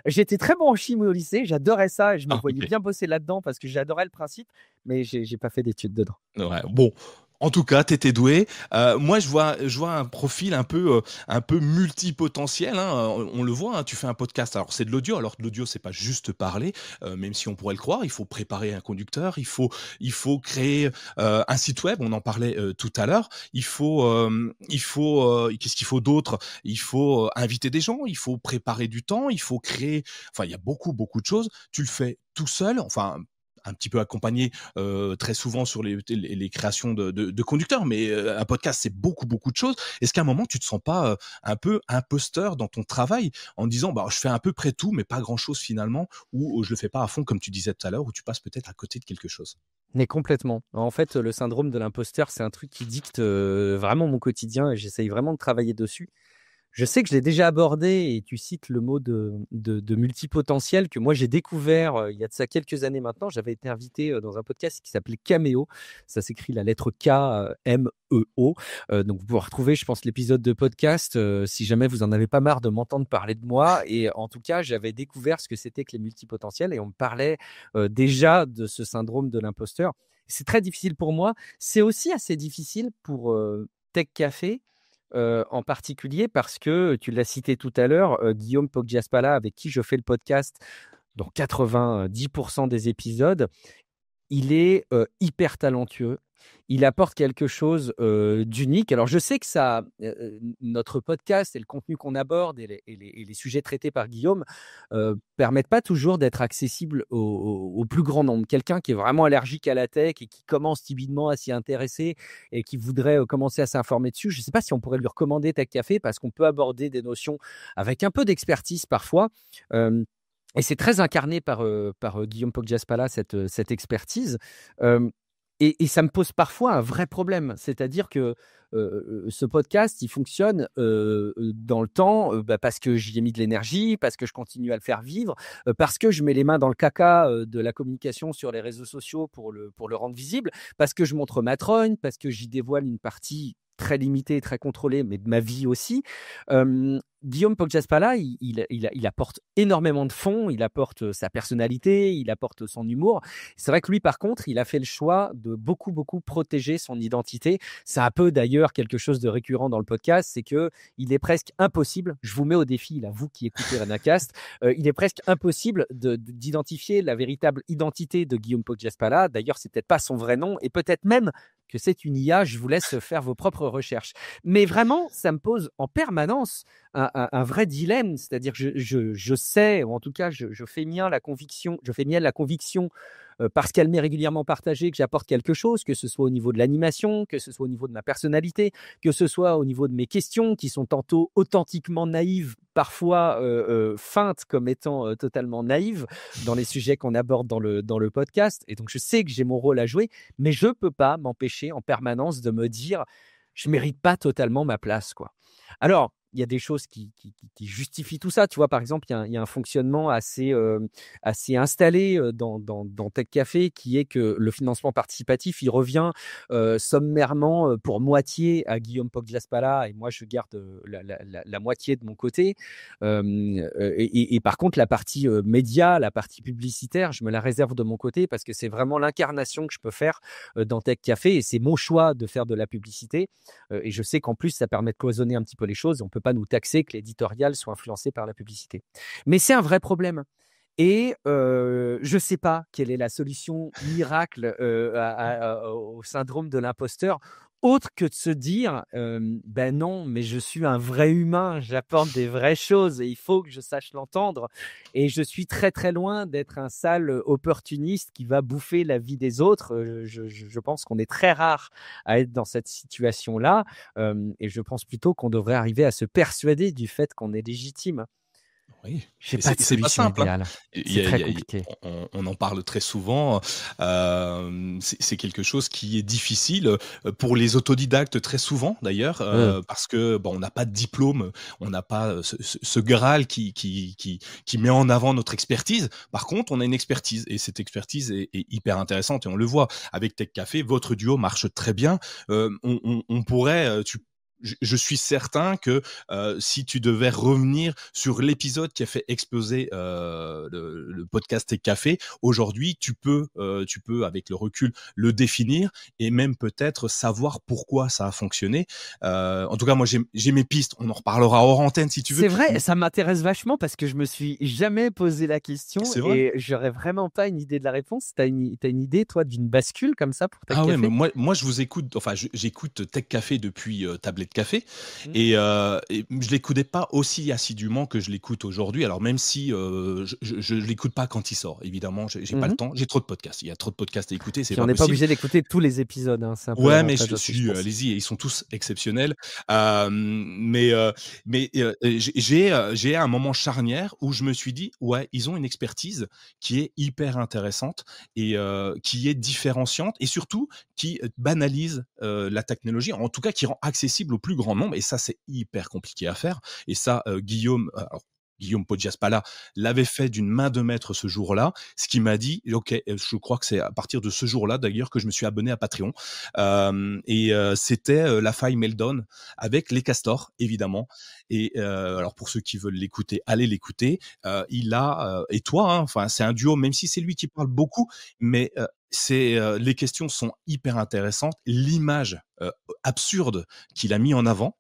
Speaker 2: J'étais très bon en chimie au lycée, j'adorais ça et je me
Speaker 1: Ah
Speaker 2: voyais
Speaker 1: OK.
Speaker 2: bien bosser là-dedans parce que j'adorais le principe, mais j'ai pas fait d'études dedans.
Speaker 1: Ouais, bon, en tout cas, tu étais doué. Moi, je vois un profil un peu multipotentiel, hein, on le voit, hein, tu fais un podcast. Alors, c'est de l'audio. Alors, de l'audio, c'est pas juste parler, même si on pourrait le croire. Il faut préparer un conducteur, il faut créer, un site web, on en parlait, tout à l'heure. Qu'est-ce qu'il faut d'autre? Il faut, inviter des gens, il faut préparer du temps, il faut créer enfin, il y a beaucoup, beaucoup de choses. Tu le fais tout seul, enfin, un petit peu accompagné très souvent sur les créations de conducteurs, mais un podcast, c'est beaucoup, beaucoup de choses. Est-ce qu'à un moment, tu te sens pas un peu imposteur dans ton travail en disant, bah, je fais à peu près tout, mais pas grand-chose finalement, ou je le fais pas à fond, comme tu disais tout à l'heure, où tu passes peut-être à côté de quelque chose?
Speaker 2: Mais complètement. En fait, le syndrome de l'imposteur, c'est un truc qui dicte vraiment mon quotidien et j'essaye vraiment de travailler dessus. Je sais que je l'ai déjà abordé et tu cites le mot de multipotentiel que moi j'ai découvert il y a de ça quelques années maintenant. J'avais été invité dans un podcast qui s'appelait Caméo. Ça s'écrit la lettre K, M-E-O. Donc vous pouvez retrouver, je pense, l'épisode de podcast si jamais vous en avez pas marre de m'entendre parler de moi. Et en tout cas, j'avais découvert ce que c'était que les multipotentiels et on me parlait déjà de ce syndrome de l'imposteur. C'est très difficile pour moi. C'est aussi assez difficile pour Tech Café en particulier parce que, tu l'as cité tout à l'heure, Guillaume Poggiaspala avec qui je fais le podcast dans 90 des épisodes, il est, hyper talentueux. Il apporte quelque chose, d'unique. Alors je sais que ça, notre podcast et le contenu qu'on aborde et les sujets traités par Guillaume, permettent pas toujours d'être accessibles au plus grand nombre. Quelqu'un qui est vraiment allergique à la tech et qui commence timidement à s'y intéresser et qui voudrait, commencer à s'informer dessus, je ne sais pas si on pourrait lui recommander Tech Café parce qu'on peut aborder des notions avec un peu d'expertise parfois, hem et c'est très incarné par Guillaume Poggiaspala cette expertise, hem et ça me pose parfois un vrai problème. C'est-à-dire que, ce podcast, il fonctionne, dans le temps, parce que j'y ai mis de l'énergie, parce que je continue à le faire vivre, parce que je mets les mains dans le caca, de la communication sur les réseaux sociaux pour le rendre visible, parce que je montre ma trogne, parce que j'y dévoile une partie très limitée et très contrôlée, mais de ma vie aussi. Guillaume Poggiaspala, il apporte énormément de fond, il apporte sa personnalité, il apporte son humour. C'est vrai que lui, par contre, il a fait le choix de beaucoup, beaucoup protéger son identité. C'est un peu d'ailleurs quelque chose de récurrent dans le podcast, c'est que il est presque impossible, je vous mets au défi, là, vous qui écoutez Renacast, il est presque impossible d'identifier la véritable identité de Guillaume Poggiaspala. D'ailleurs, c'est peut-être pas son vrai nom et peut-être même que c'est une IA. Je vous laisse faire vos propres recherches. Mais vraiment, ça me pose en permanence un vrai dilemme, c'est-à-dire que je sais, ou en tout cas je fais mienne la conviction parce qu'elle m'est régulièrement partagée, que j'apporte quelque chose, que ce soit au niveau de l'animation, que ce soit au niveau de ma personnalité, que ce soit au niveau de mes questions qui sont tantôt authentiquement naïves, parfois feintes comme étant totalement naïves dans les sujets qu'on aborde dans le podcast. Et donc, je sais que j'ai mon rôle à jouer, mais je peux pas m'empêcher en permanence de me dire, je mérite pas totalement ma place, quoi. Alors, il y a des choses qui justifient tout ça. Tu vois, par exemple, il y a un fonctionnement assez installé dans Tech Café qui est que le financement participatif, il revient sommairement pour moitié à Guillaume Poggiaspala et moi, je garde la moitié de mon côté. Et par contre, la partie média, la partie publicitaire, je me la réserve de mon côté parce que c'est vraiment l'incarnation que je peux faire dans Tech Café et c'est mon choix de faire de la publicité. Et je sais qu'en plus, ça permet de cloisonner un petit peu les choses. On ne peut pas nous taxer que l'éditorial soit influencé par la publicité. Mais c'est un vrai problème. Et je ne sais pas quelle est la solution miracle au syndrome de l'imposteur, autre que de se dire ben non, mais je suis un vrai humain, j'apporte des vraies choses et il faut que je sache l'entendre. Et je suis très très loin d'être un sale opportuniste qui va bouffer la vie des autres. Je pense qu'on est très rare à être dans cette situation-là. Et je pense plutôt qu'on devrait arriver à se persuader du fait qu'on est légitime.
Speaker 1: Oui,
Speaker 2: J'ai
Speaker 1: et
Speaker 2: pas de
Speaker 1: c'est pas
Speaker 2: solution
Speaker 1: simple, hein.
Speaker 2: idéale.
Speaker 1: Il y
Speaker 2: C'est
Speaker 1: a il
Speaker 2: très
Speaker 1: y a
Speaker 2: compliqué.
Speaker 1: on en parle très souvent, c'est quelque chose qui est difficile, pour les autodidactes très souvent d'ailleurs,
Speaker 2: Mmh.
Speaker 1: parce que, bon, on n'a pas de diplôme, on n'a pas, ce graal qui met en avant notre expertise. Par contre, on a une expertise et cette expertise est hyper intéressante et on le voit. Avec Tech Café, votre duo marche très bien. On pourrait, je suis certain que si tu devais revenir sur l'épisode qui a fait exploser le podcast Tech Café, aujourd'hui, tu peux, avec le recul, le définir et même peut-être savoir pourquoi ça a fonctionné. En tout cas, moi, j'ai mes pistes. On en reparlera hors antenne si tu veux.
Speaker 2: C'est vrai,
Speaker 1: Mais
Speaker 2: ça m'intéresse vachement parce que je me suis jamais posé la question
Speaker 1: c'est vrai.
Speaker 2: et j'aurais vraiment pas une idée de la réponse. T'as une idée, toi, d'une bascule comme ça pour Tech
Speaker 1: Ah ouais, mais
Speaker 2: Café?
Speaker 1: moi je vous écoute, enfin j'écoute Tech Café depuis Tablette Café
Speaker 2: Mmh.
Speaker 1: et je l'écoutais pas aussi assidûment que je l'écoute aujourd'hui. Alors même si je l'écoute pas quand il sort, évidemment, j'ai pas le
Speaker 2: Mmh.
Speaker 1: temps, j'ai trop de podcasts. Il y a trop de podcasts à écouter, c'est
Speaker 2: Puis on
Speaker 1: pas
Speaker 2: n'est pas
Speaker 1: possible.
Speaker 2: obligé d'écouter tous les épisodes, hein, c'est un peu
Speaker 1: Ouais, mais
Speaker 2: l'avantage aussi, je pense.
Speaker 1: allez-y, ils sont tous exceptionnels. J'ai un moment charnière où je me suis dit: «Ouais, ils ont une expertise qui est hyper intéressante et qui est différenciante et surtout qui, banalise, la technologie, en tout cas qui rend accessible au plus grand nombre» et ça, c'est hyper compliqué à faire et ça, Guillaume Poggiaspala l'avait fait d'une main de maître ce jour-là, ce qui m'a dit: «OK», je crois que c'est à partir de ce jour-là d'ailleurs que je me suis abonné à Patreon. C'était, La Faille Meldon avec les castors évidemment et alors pour ceux qui veulent l'écouter, allez l'écouter. Il a, et toi, hein, enfin c'est un duo même si c'est lui qui parle beaucoup, mais les questions sont hyper intéressantes. L'image, absurde qu'il a mis en avant,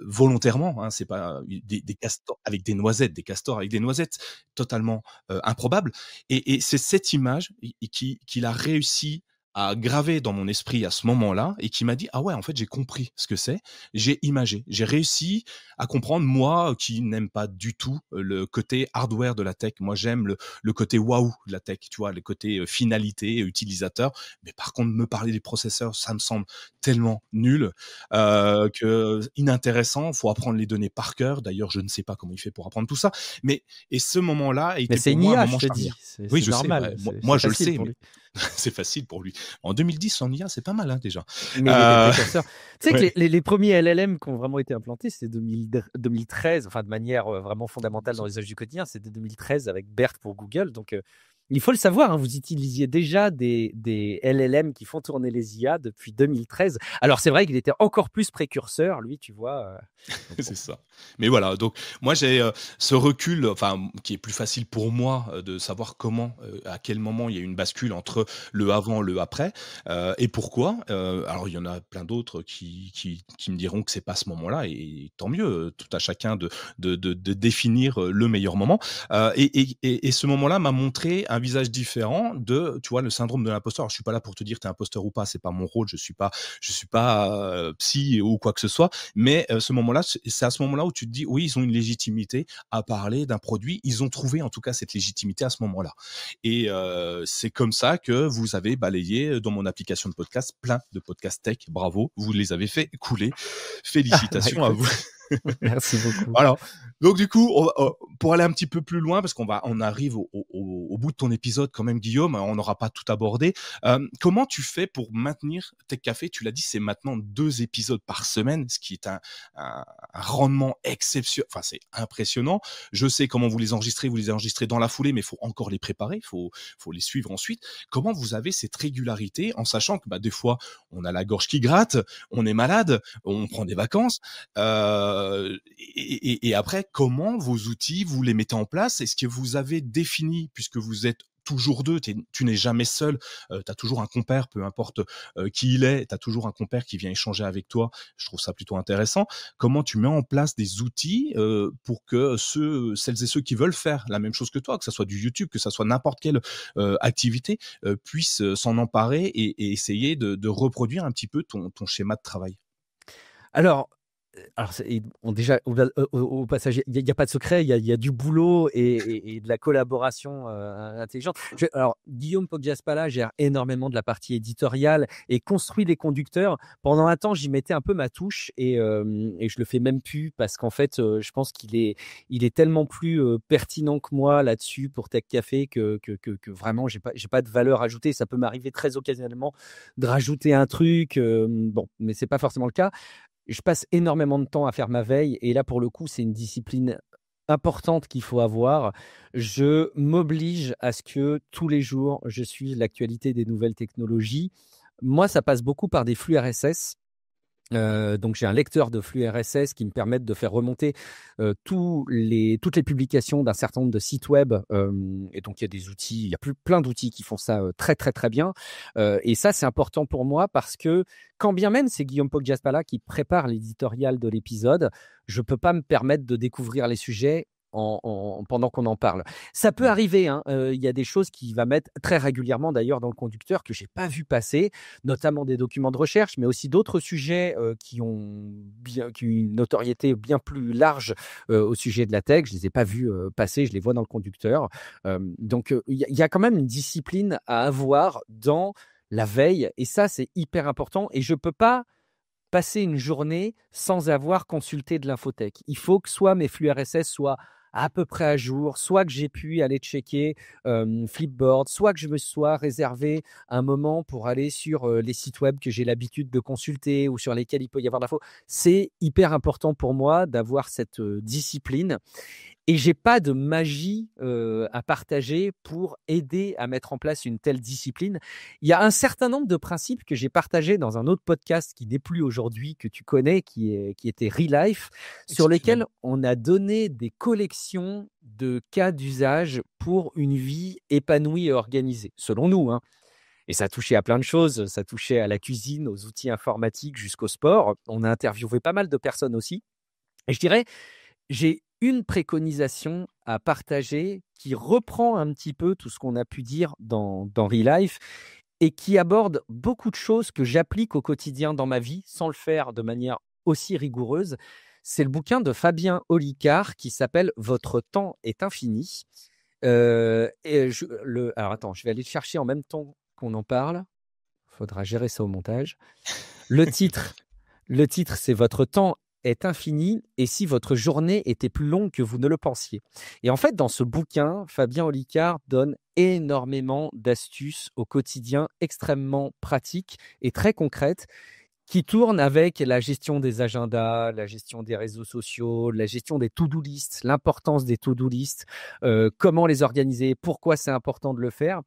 Speaker 1: volontairement, hein, c'est pas des castors avec des noisettes, des castors avec des noisettes, totalement, improbable et c'est cette image qu'il a réussi à graver dans mon esprit à ce moment-là et qui m'a dit: «Ah ouais, en fait, j'ai compris ce que c'est, j'ai imagé». J'ai réussi à comprendre, moi, qui n'aime pas du tout, le côté hardware de la tech. Moi, j'aime le côté waouh de la tech, tu vois? Le côté, finalité, utilisateur. Mais par contre, me parler des processeurs, ça me semble tellement nul, que inintéressant. Faut apprendre les données par cœur. D'ailleurs, je ne sais pas comment il fait pour apprendre tout ça. Mais et ce moment-là a
Speaker 2: Mais
Speaker 1: été
Speaker 2: c'est
Speaker 1: pour
Speaker 2: une
Speaker 1: moi un
Speaker 2: IA, je
Speaker 1: moment
Speaker 2: te dis,
Speaker 1: charnière.
Speaker 2: c'est
Speaker 1: Oui,
Speaker 2: c'est
Speaker 1: je sais,
Speaker 2: normal,
Speaker 1: ouais, moi
Speaker 2: c'est
Speaker 1: je le
Speaker 2: facile
Speaker 1: sais,
Speaker 2: pour
Speaker 1: mais
Speaker 2: lui.
Speaker 1: c'est facile pour lui. En 2010, en IA, c'est pas mal, hein, déjà.
Speaker 2: Mais il y a des
Speaker 1: Heu,
Speaker 2: précurseurs. Tu sais que
Speaker 1: ouais,
Speaker 2: les premiers LLM qui ont vraiment été implantés, c'est 2013, enfin de manière vraiment fondamentale dans l'usage du quotidien, c'était 2013 avec BERT pour Google. Donc, il faut le savoir, hein, vous utilisiez déjà des LLM qui font tourner les IA depuis 2013. Alors, c'est vrai qu'il était encore plus précurseur, lui, tu vois. Donc bon.
Speaker 1: c'est ça. Mais voilà, donc moi j'ai, ce recul, enfin, qui est plus facile pour moi, de savoir comment, à quel moment il y a eu une bascule entre le avant, le après, et pourquoi. Alors il y en a plein d'autres qui me diront que c'est pas ce moment-là et tant mieux, tout à chacun de définir, le meilleur moment. Et ce moment-là m'a montré un visage différent de, tu vois, le syndrome de l'imposteur. Alors, je suis pas là pour te dire t'es imposteur ou pas, c'est pas mon rôle, je suis pas psy ou quoi que ce soit, mais ce moment-là, c'est à ce moment-là où tu te dis oui, ils ont une légitimité à parler d'un produit, ils ont trouvé en tout cas cette légitimité à ce moment-là. Et c'est comme ça que vous avez balayé dans mon application de podcast plein de podcasts tech. Bravo, vous les avez fait couler. Félicitations à vous.
Speaker 2: Merci beaucoup.
Speaker 1: Voilà. Donc du coup, pour aller un petit peu plus loin, parce on arrive au bout de ton épisode quand même, Guillaume, on n'aura pas tout abordé. Comment tu fais pour maintenir Tech Café? Tu l'as dit, c'est maintenant 2 épisodes par semaine, ce qui est un rendement exceptionnel. Enfin, c'est impressionnant. Je sais comment vous les enregistrez dans la foulée, mais il faut encore les préparer, il faut les suivre ensuite. Comment vous avez cette régularité en sachant que des fois, on a la gorge qui gratte, on est malade, on prend des vacances. Et après, comment vos outils, vous les mettez en place? Est-ce que vous avez défini, puisque vous êtes toujours 2, tu n'es jamais seul, tu as toujours un compère, peu importe qui il est, tu as toujours un compère qui vient échanger avec toi. Je trouve ça plutôt intéressant. Comment tu mets en place des outils pour que celles et ceux qui veulent faire la même chose que toi, que ça soit du YouTube, que ça soit n'importe quelle activité, puissent s'en emparer et essayer de reproduire un petit peu ton schéma de travail?
Speaker 2: Alors, déjà, au passage, il y a pas de secret, il y a du boulot et de la collaboration, intelligente. Alors, Guillaume Poggiaspala gère énormément de la partie éditoriale et construit les conducteurs. Pendant un temps, j'y mettais un peu ma touche et je le fais même plus parce qu'en fait, je pense qu'il est tellement plus, pertinent que moi là-dessus pour Tech Café que vraiment j'ai pas de valeur ajoutée. Ça peut m'arriver très occasionnellement de rajouter un truc, bon, mais c'est pas forcément le cas. Je passe énormément de temps à faire ma veille et là, pour le coup, c'est une discipline importante qu'il faut avoir. Je m'oblige à ce que tous les jours, je suive l'actualité des nouvelles technologies. Moi, ça passe beaucoup par des flux RSS. Donc j'ai un lecteur de flux RSS qui me permettent de faire remonter toutes les publications d'un certain nombre de sites web. Et donc il y a des outils, il y a plein d'outils qui font ça très très très bien. Et ça c'est important pour moi parce que quand bien même c'est Guillaume Poggiaspala qui prépare l'éditorial de l'épisode, je peux pas me permettre de découvrir les sujets pendant qu'on en parle. Ça peut arriver, hein, il y a des choses qu'il va mettre très régulièrement d'ailleurs dans le conducteur que j'ai pas vu passer, notamment des documents de recherche, mais aussi d'autres sujets qui ont une notoriété bien plus large au sujet de la tech. Je les ai pas vus passer, je les vois dans le conducteur. Donc il y a quand même une discipline à avoir dans la veille et ça c'est hyper important et je peux pas passer une journée sans avoir consulté de l'infotech. Il faut que soit mes flux RSS soient à peu près à jour, soit que j'ai pu aller checker Flipboard, soit que je me sois réservé un moment pour aller sur les sites web que j'ai l'habitude de consulter ou sur lesquels il peut y avoir d'infos. C'est hyper important pour moi d'avoir cette discipline. Et j'ai pas de magie à partager pour aider à mettre en place une telle discipline. Il y a un certain nombre de principes que j'ai partagés dans un autre podcast qui n'est plus aujourd'hui, que tu connais, qui était Relife, sur lesquels on a donné des collections de cas d'usage pour une vie épanouie et organisée, selon nous, hein. Et ça touchait à plein de choses. Ça touchait à la cuisine, aux outils informatiques, jusqu'au sport. On a interviewé pas mal de personnes aussi. Et je dirais, j'ai une préconisation à partager qui reprend un petit peu tout ce qu'on a pu dire dans Relife et qui aborde beaucoup de choses que j'applique au quotidien dans ma vie sans le faire de manière aussi rigoureuse. C'est le bouquin de Fabien Olicard qui s'appelle Votre temps est infini. Alors attends, je vais aller le chercher en même temps qu'on en parle. Il faudra gérer ça au montage. Le titre, c'est Votre temps est infini et si votre journée était plus longue que vous ne le pensiez. Et en fait, dans ce bouquin, Fabien Olicard donne énormément d'astuces au quotidien extrêmement pratiques et très concrètes qui tournent avec la gestion des agendas, la gestion des réseaux sociaux, la gestion des to-do lists, l'importance des to-do lists, comment les organiser, pourquoi c'est important de le faire.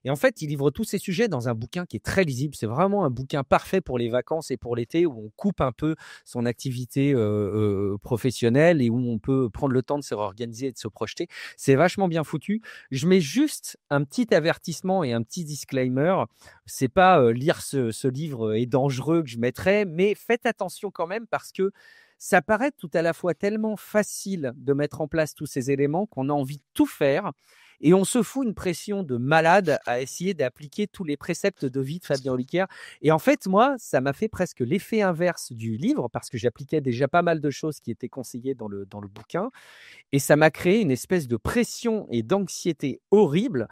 Speaker 2: Et en fait, il livre tous ces sujets dans un bouquin qui est très lisible. C'est vraiment un bouquin parfait pour les vacances et pour l'été où on coupe un peu son activité professionnelle et où on peut prendre le temps de se réorganiser et de se projeter. C'est vachement bien foutu. Je mets juste un petit avertissement et un petit disclaimer. C'est pas lire ce livre est dangereux que je mettrais, mais faites attention quand même parce que ça paraît tout à la fois tellement facile de mettre en place tous ces éléments qu'on a envie de tout faire. et on se fout une pression de malade à essayer d'appliquer tous les préceptes de vie de Fabien Olicard. Et en fait, moi, ça m'a fait presque l'effet inverse du livre parce que j'appliquais déjà pas mal de choses qui étaient conseillées dans le bouquin. Et ça m'a créé une espèce de pression et d'anxiété horrible.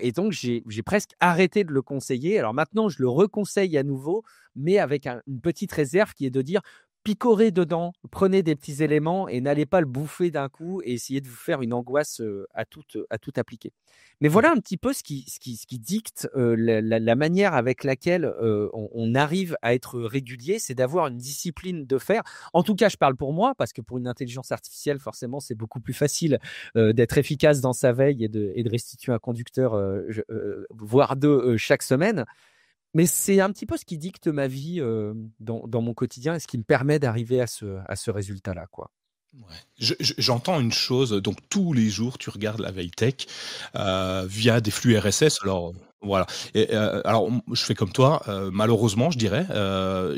Speaker 2: Et donc, j'ai presque arrêté de le conseiller. Alors maintenant, je le reconseille à nouveau, mais avec une petite réserve qui est de dire picorez dedans, prenez des petits éléments et n'allez pas le bouffer d'un coup et essayez de vous faire une angoisse à tout appliquer. Mais voilà un petit peu ce qui dicte la manière avec laquelle on arrive à être régulier, c'est d'avoir une discipline de faire. En tout cas, je parle pour moi, parce que pour une intelligence artificielle, forcément, c'est beaucoup plus facile d'être efficace dans sa veille et de restituer un conducteur, voire deux, chaque semaine. Mais c'est un petit peu ce qui dicte ma vie dans mon quotidien et ce qui me permet d'arriver à ce résultat-là, quoi.
Speaker 1: Ouais. J'entends une chose, donc tous les jours, tu regardes la veille tech via des flux RSS. Alors voilà. Alors je fais comme toi. Malheureusement, je dirais,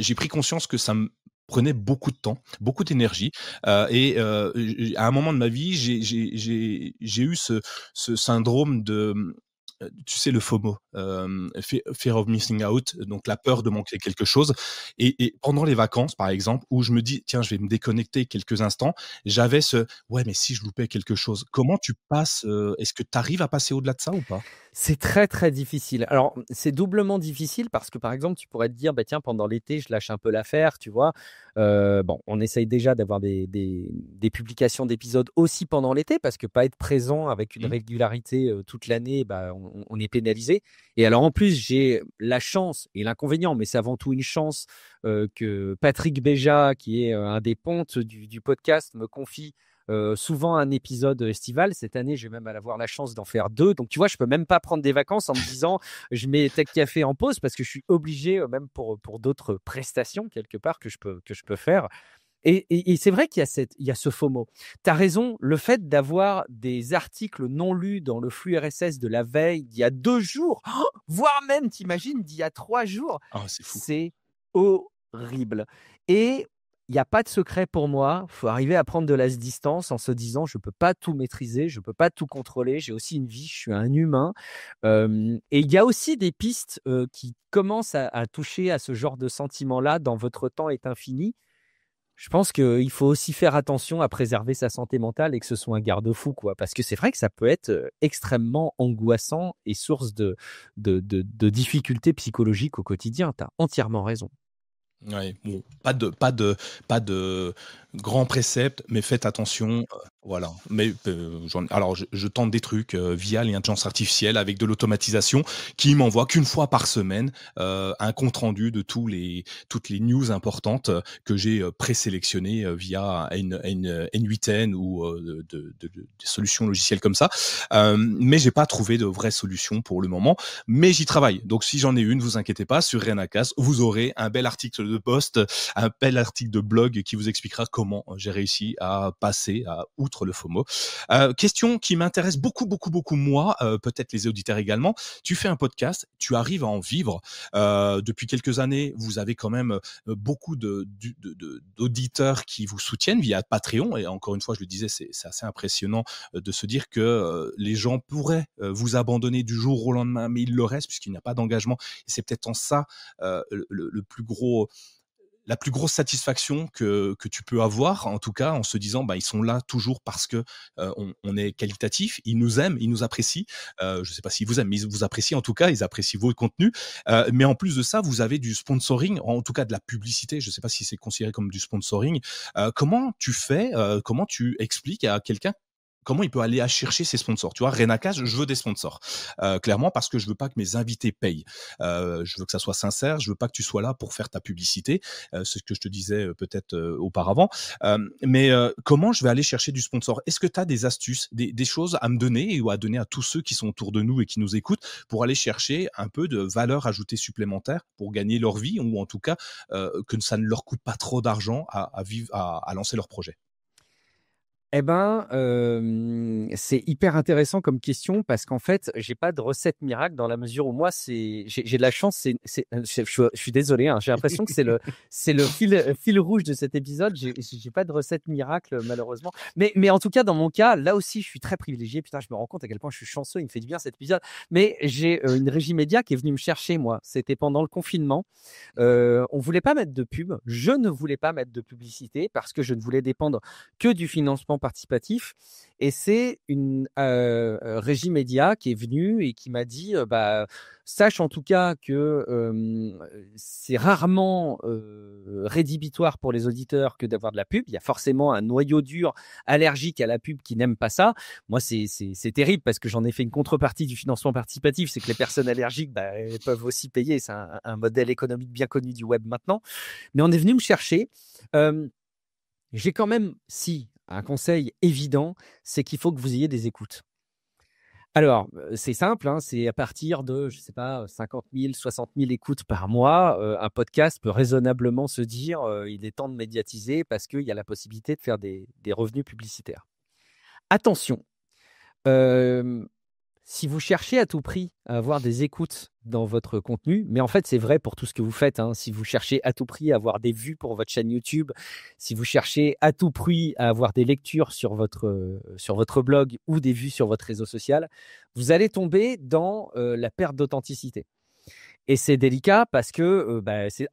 Speaker 1: j'ai pris conscience que ça me prenait beaucoup de temps, beaucoup d'énergie, à un moment de ma vie, j'ai eu ce syndrome de tu sais, le FOMO, Fear of Missing Out, donc la peur de manquer quelque chose. Et pendant les vacances, par exemple, où je me dis, tiens, je vais me déconnecter quelques instants, j'avais ouais, mais si je loupais quelque chose, comment tu passes, est-ce que tu arrives à passer au-delà de ça ou pas?
Speaker 2: C'est très, très difficile. Alors, c'est doublement difficile parce que, par exemple, tu pourrais te dire: «Bah, tiens, pendant l'été, je lâche un peu l'affaire», tu vois? Bon, on essaye déjà d'avoir des publications d'épisodes aussi pendant l'été parce que pas être présent avec une
Speaker 1: Mmh.
Speaker 2: régularité, toute l'année, bah, on est pénalisé. Et alors, en plus, j'ai la chance et l'inconvénient, mais c'est avant tout une chance, que Patrick Béja, qui est, un des pontes du podcast, me confie souvent un épisode estival. Cette année, je vais même avoir la chance d'en faire 2. Donc, tu vois, je peux même pas prendre des vacances en me disant je mets Tech Café en pause parce que je suis obligé, même pour d'autres prestations quelque part que je peux faire. Et c'est vrai qu'il y a il y a ce FOMO. Tu as raison, le fait d'avoir des articles non lus dans le flux RSS de la veille d'il y a 2 jours, voire même, t'imagines, d'il y a 3 jours,
Speaker 1: Ah, c'est fou.
Speaker 2: c'est horrible. Et il n'y a pas de secret pour moi. Il faut arriver à prendre de la distance en se disant: «Je ne peux pas tout maîtriser, je ne peux pas tout contrôler, j'ai aussi une vie, je suis un humain». Et il y a aussi des pistes, qui commencent à toucher à ce genre de sentiment-là dans «Votre temps est infini». Je pense qu'il faut aussi faire attention à préserver sa santé mentale et que ce soit un garde-fou, quoi. Parce que c'est vrai que ça peut être, extrêmement angoissant et source de difficultés psychologiques au quotidien. Tu as entièrement raison.
Speaker 1: Ouais, bon, pas de grands préceptes, mais faites attention, voilà. Mais, alors je tente des trucs, via l'intelligence artificielle avec de l'automatisation qui m'envoie qu'une fois par semaine, un compte rendu de toutes les news importantes, que j'ai, présélectionnées, via une N8N ou, des solutions logicielles comme ça. Mais j'ai pas trouvé de vraie solution pour le moment, mais j'y travaille. Donc si j'en ai une, vous inquiétez pas, sur Renacast, vous aurez un bel article de post, un bel article de blog qui vous expliquera comment j'ai réussi à passer outre le FOMO. Question qui m'intéresse beaucoup, beaucoup, beaucoup moi, peut-être les auditeurs également. Tu fais un podcast, tu arrives à en vivre. Depuis quelques années, vous avez quand même beaucoup d'auditeurs qui vous soutiennent via Patreon. Et encore une fois, je le disais, c'est assez impressionnant de se dire que les gens pourraient vous abandonner du jour au lendemain, mais ils le restent puisqu'il n'y a pas d'engagement. Et c'est peut-être en ça le plus gros, la plus grosse satisfaction que tu peux avoir, en tout cas, en se disant, bah, ils sont là toujours parce que on est qualitatif, ils nous aiment, ils nous apprécient. Je ne sais pas s'ils vous aiment, mais ils vous apprécient en tout cas, ils apprécient vos contenus. Mais en plus de ça, vous avez du sponsoring, en tout cas de la publicité. Je ne sais pas si c'est considéré comme du sponsoring. Comment tu fais, comment tu expliques à quelqu'un comment il peut aller à chercher ses sponsors? Tu vois, Renacast, je veux des sponsors. Clairement, parce que je veux pas que mes invités payent. Je veux que ça soit sincère, je veux pas que tu sois là pour faire ta publicité. C'est ce que je te disais peut-être auparavant. Mais comment je vais aller chercher du sponsor? Est-ce que tu as des astuces, des choses à me donner ou à donner à tous ceux qui sont autour de nous et qui nous écoutent pour aller chercher un peu de valeur ajoutée supplémentaire pour gagner leur vie ou en tout cas que ça ne leur coûte pas trop d'argent à vivre, à lancer leur projet?
Speaker 2: Eh ben, c'est hyper intéressant comme question parce qu'en fait, j'ai pas de recette miracle dans la mesure où moi, j'ai de la chance. Je suis désolé, hein, j'ai l'impression que c'est le fil rouge de cet épisode. J'ai pas de recette miracle malheureusement. Mais en tout cas, dans mon cas, là aussi, je suis très privilégié. Putain, je me rends compte à quel point je suis chanceux. Il me fait du bien cet épisode. Mais j'ai une régie média qui est venue me chercher moi. C'était pendant le confinement. On voulait pas mettre de pub. Je ne voulais pas mettre de publicité parce que je ne voulais dépendre que du financement participatif. Et c'est une régie média qui est venue et qui m'a dit bah, sache en tout cas que c'est rarement rédhibitoire pour les auditeurs que d'avoir de la pub. Il y a forcément un noyau dur allergique à la pub qui n'aime pas ça. Moi, c'est terrible parce que j'en ai fait une contrepartie du financement participatif, c'est que les personnes allergiques elles peuvent aussi payer. C'est un modèle économique bien connu du web maintenant. Mais on est venu me chercher. J'ai quand même, un conseil évident, c'est qu'il faut que vous ayez des écoutes. Alors, c'est simple, hein, c'est à partir de, je sais pas, 50 000, 60 000 écoutes par mois, un podcast peut raisonnablement se dire, il est temps de médiatiser parce qu'il y a la possibilité de faire des revenus publicitaires. Attention, si vous cherchez à tout prix à avoir des écoutes dans votre contenu, mais en fait, c'est vrai pour tout ce que vous faites, hein. Si vous cherchez à tout prix à avoir des vues pour votre chaîne YouTube, si vous cherchez à tout prix à avoir des lectures sur votre blog ou des vues sur votre réseau social, vous allez tomber dans la perte d'authenticité. Et c'est délicat parce que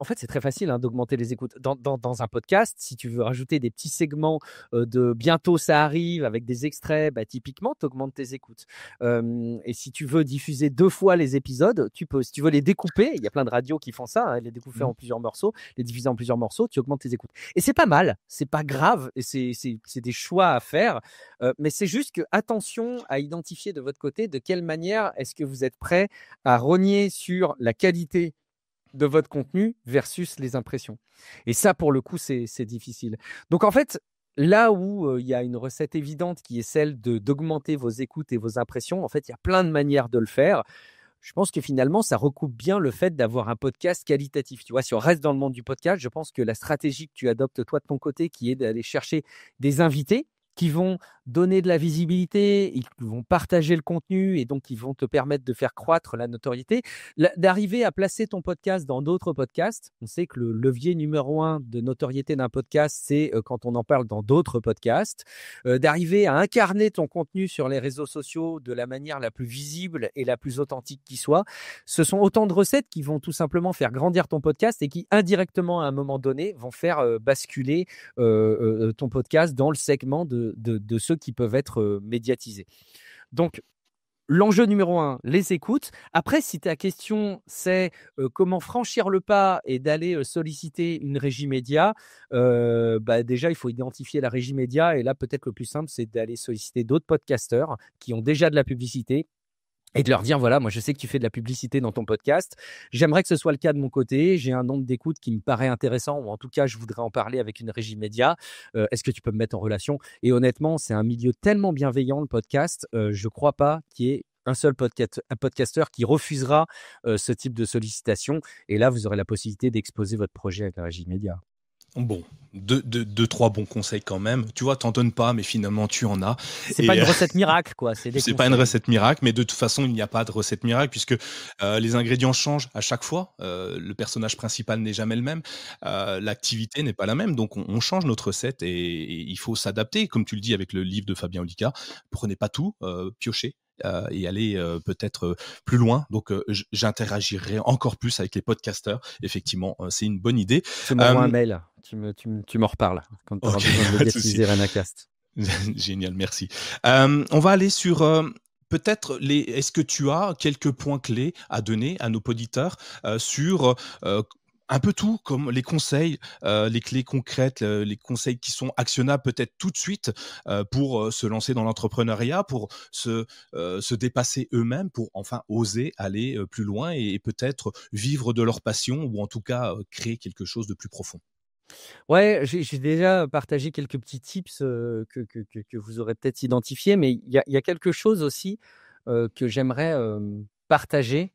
Speaker 2: en fait, c'est très facile d'augmenter les écoutes. Dans un podcast, si tu veux rajouter des petits segments de bientôt ça arrive avec des extraits, typiquement, tu augmentes tes écoutes. Et si tu veux diffuser 2 fois les épisodes, tu peux. Si tu veux les découper, il y a plein de radios qui font ça, les découper en plusieurs morceaux, les diviser en plusieurs morceaux, tu augmentes tes écoutes. Et c'est pas mal, c'est pas grave, et c'est des choix à faire. Mais c'est juste que attention à identifier de votre côté de quelle manière est-ce que vous êtes prêt à rogner sur la qualité de votre contenu versus les impressions. Et ça, pour le coup, c'est difficile. Donc, en fait, là où il y a une recette évidente qui est celle d'augmenter vos écoutes et vos impressions, en fait, il y a plein de manières de le faire. Je pense que finalement, ça recoupe bien le fait d'avoir un podcast qualitatif. Tu vois, si on reste dans le monde du podcast, je pense que la stratégie que tu adoptes toi de ton côté, qui est d'aller chercher des invités qui vont donner de la visibilité, ils vont partager le contenu et donc ils vont te permettre de faire croître la notoriété, d'arriver à placer ton podcast dans d'autres podcasts. On sait que le levier numéro 1 de notoriété d'un podcast, c'est quand on en parle dans d'autres podcasts, d'arriver à incarner ton contenu sur les réseaux sociaux de la manière la plus visible et la plus authentique qui soit. Ce sont autant de recettes qui vont tout simplement faire grandir ton podcast et qui indirectement à un moment donné vont faire basculer ton podcast dans le segment de ceux qui peuvent être médiatisés. Donc, l'enjeu numéro 1, les écoutes. Après, si ta question, c'est comment franchir le pas et d'aller solliciter une régie média, déjà, il faut identifier la régie média. Et là, peut-être le plus simple, c'est d'aller solliciter d'autres podcasteurs qui ont déjà de la publicité et de leur dire, voilà, moi, je sais que tu fais de la publicité dans ton podcast. J'aimerais que ce soit le cas de mon côté. J'ai un nombre d'écoutes qui me paraît intéressant, ou en tout cas, je voudrais en parler avec une régie média. Est-ce que tu peux me mettre en relation? Et honnêtement, c'est un milieu tellement bienveillant, le podcast. Je ne crois pas qu'il y ait un seul podcasteur qui refusera ce type de sollicitation. Et là, vous aurez la possibilité d'exposer votre projet avec la régie média.
Speaker 1: Bon, deux, trois bons conseils quand même. Tu vois, t'en donnes pas, mais finalement tu en as.
Speaker 2: C'est pas une recette miracle, quoi.
Speaker 1: C'est pas une recette miracle, mais de toute façon, il n'y a pas de recette miracle puisque les ingrédients changent à chaque fois. Le personnage principal n'est jamais le même. L'activité n'est pas la même. Donc, on change notre recette et il faut s'adapter. Comme tu le dis avec le livre de Fabien Olicard, prenez pas tout, piochez. Et aller peut-être plus loin. Donc, j'interagirai encore plus avec les podcasteurs. Effectivement, c'est une bonne idée.
Speaker 2: Tu m'envoies un mail. Tu m'en reparles quand tu auras besoin de médiatiser Renacast.
Speaker 1: Génial, merci. On va aller sur peut-être est-ce que tu as quelques points clés à donner à nos auditeurs sur un peu tout, comme les conseils, les clés concrètes, les conseils qui sont actionnables peut-être tout de suite pour se lancer dans l'entrepreneuriat, pour se dépasser eux-mêmes, pour enfin oser aller plus loin et peut-être vivre de leur passion ou en tout cas créer quelque chose de plus profond.
Speaker 2: Ouais, j'ai déjà partagé quelques petits tips que vous aurez peut-être identifiés, mais il y a quelque chose aussi que j'aimerais partager,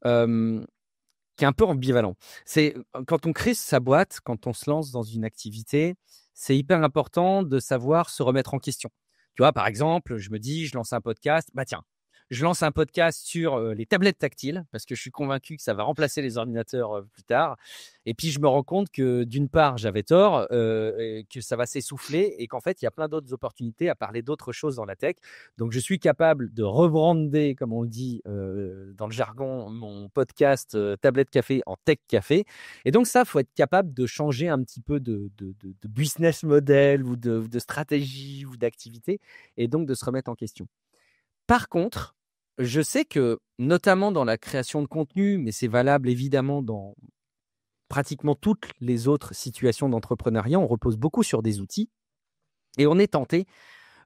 Speaker 2: qui est un peu ambivalent. C'est quand on crée sa boîte, quand on se lance dans une activité, c'est hyper important de savoir se remettre en question. Tu vois, par exemple, je me dis, je lance un podcast. Bah tiens, je lance un podcast sur les tablettes tactiles parce que je suis convaincu que ça va remplacer les ordinateurs plus tard. Et puis, je me rends compte que d'une part, j'avais tort, et que ça va s'essouffler et qu'en fait, il y a plein d'autres opportunités à parler d'autres choses dans la tech. Donc, je suis capable de rebrander, comme on le dit dans le jargon, mon podcast Tablette Café en Tech Café. Et donc, ça, il faut être capable de changer un petit peu de business model ou de stratégie ou d'activité et donc de se remettre en question. Par contre, je sais que, notamment dans la création de contenu, mais c'est valable évidemment dans pratiquement toutes les autres situations d'entrepreneuriat, on repose beaucoup sur des outils et on est tenté,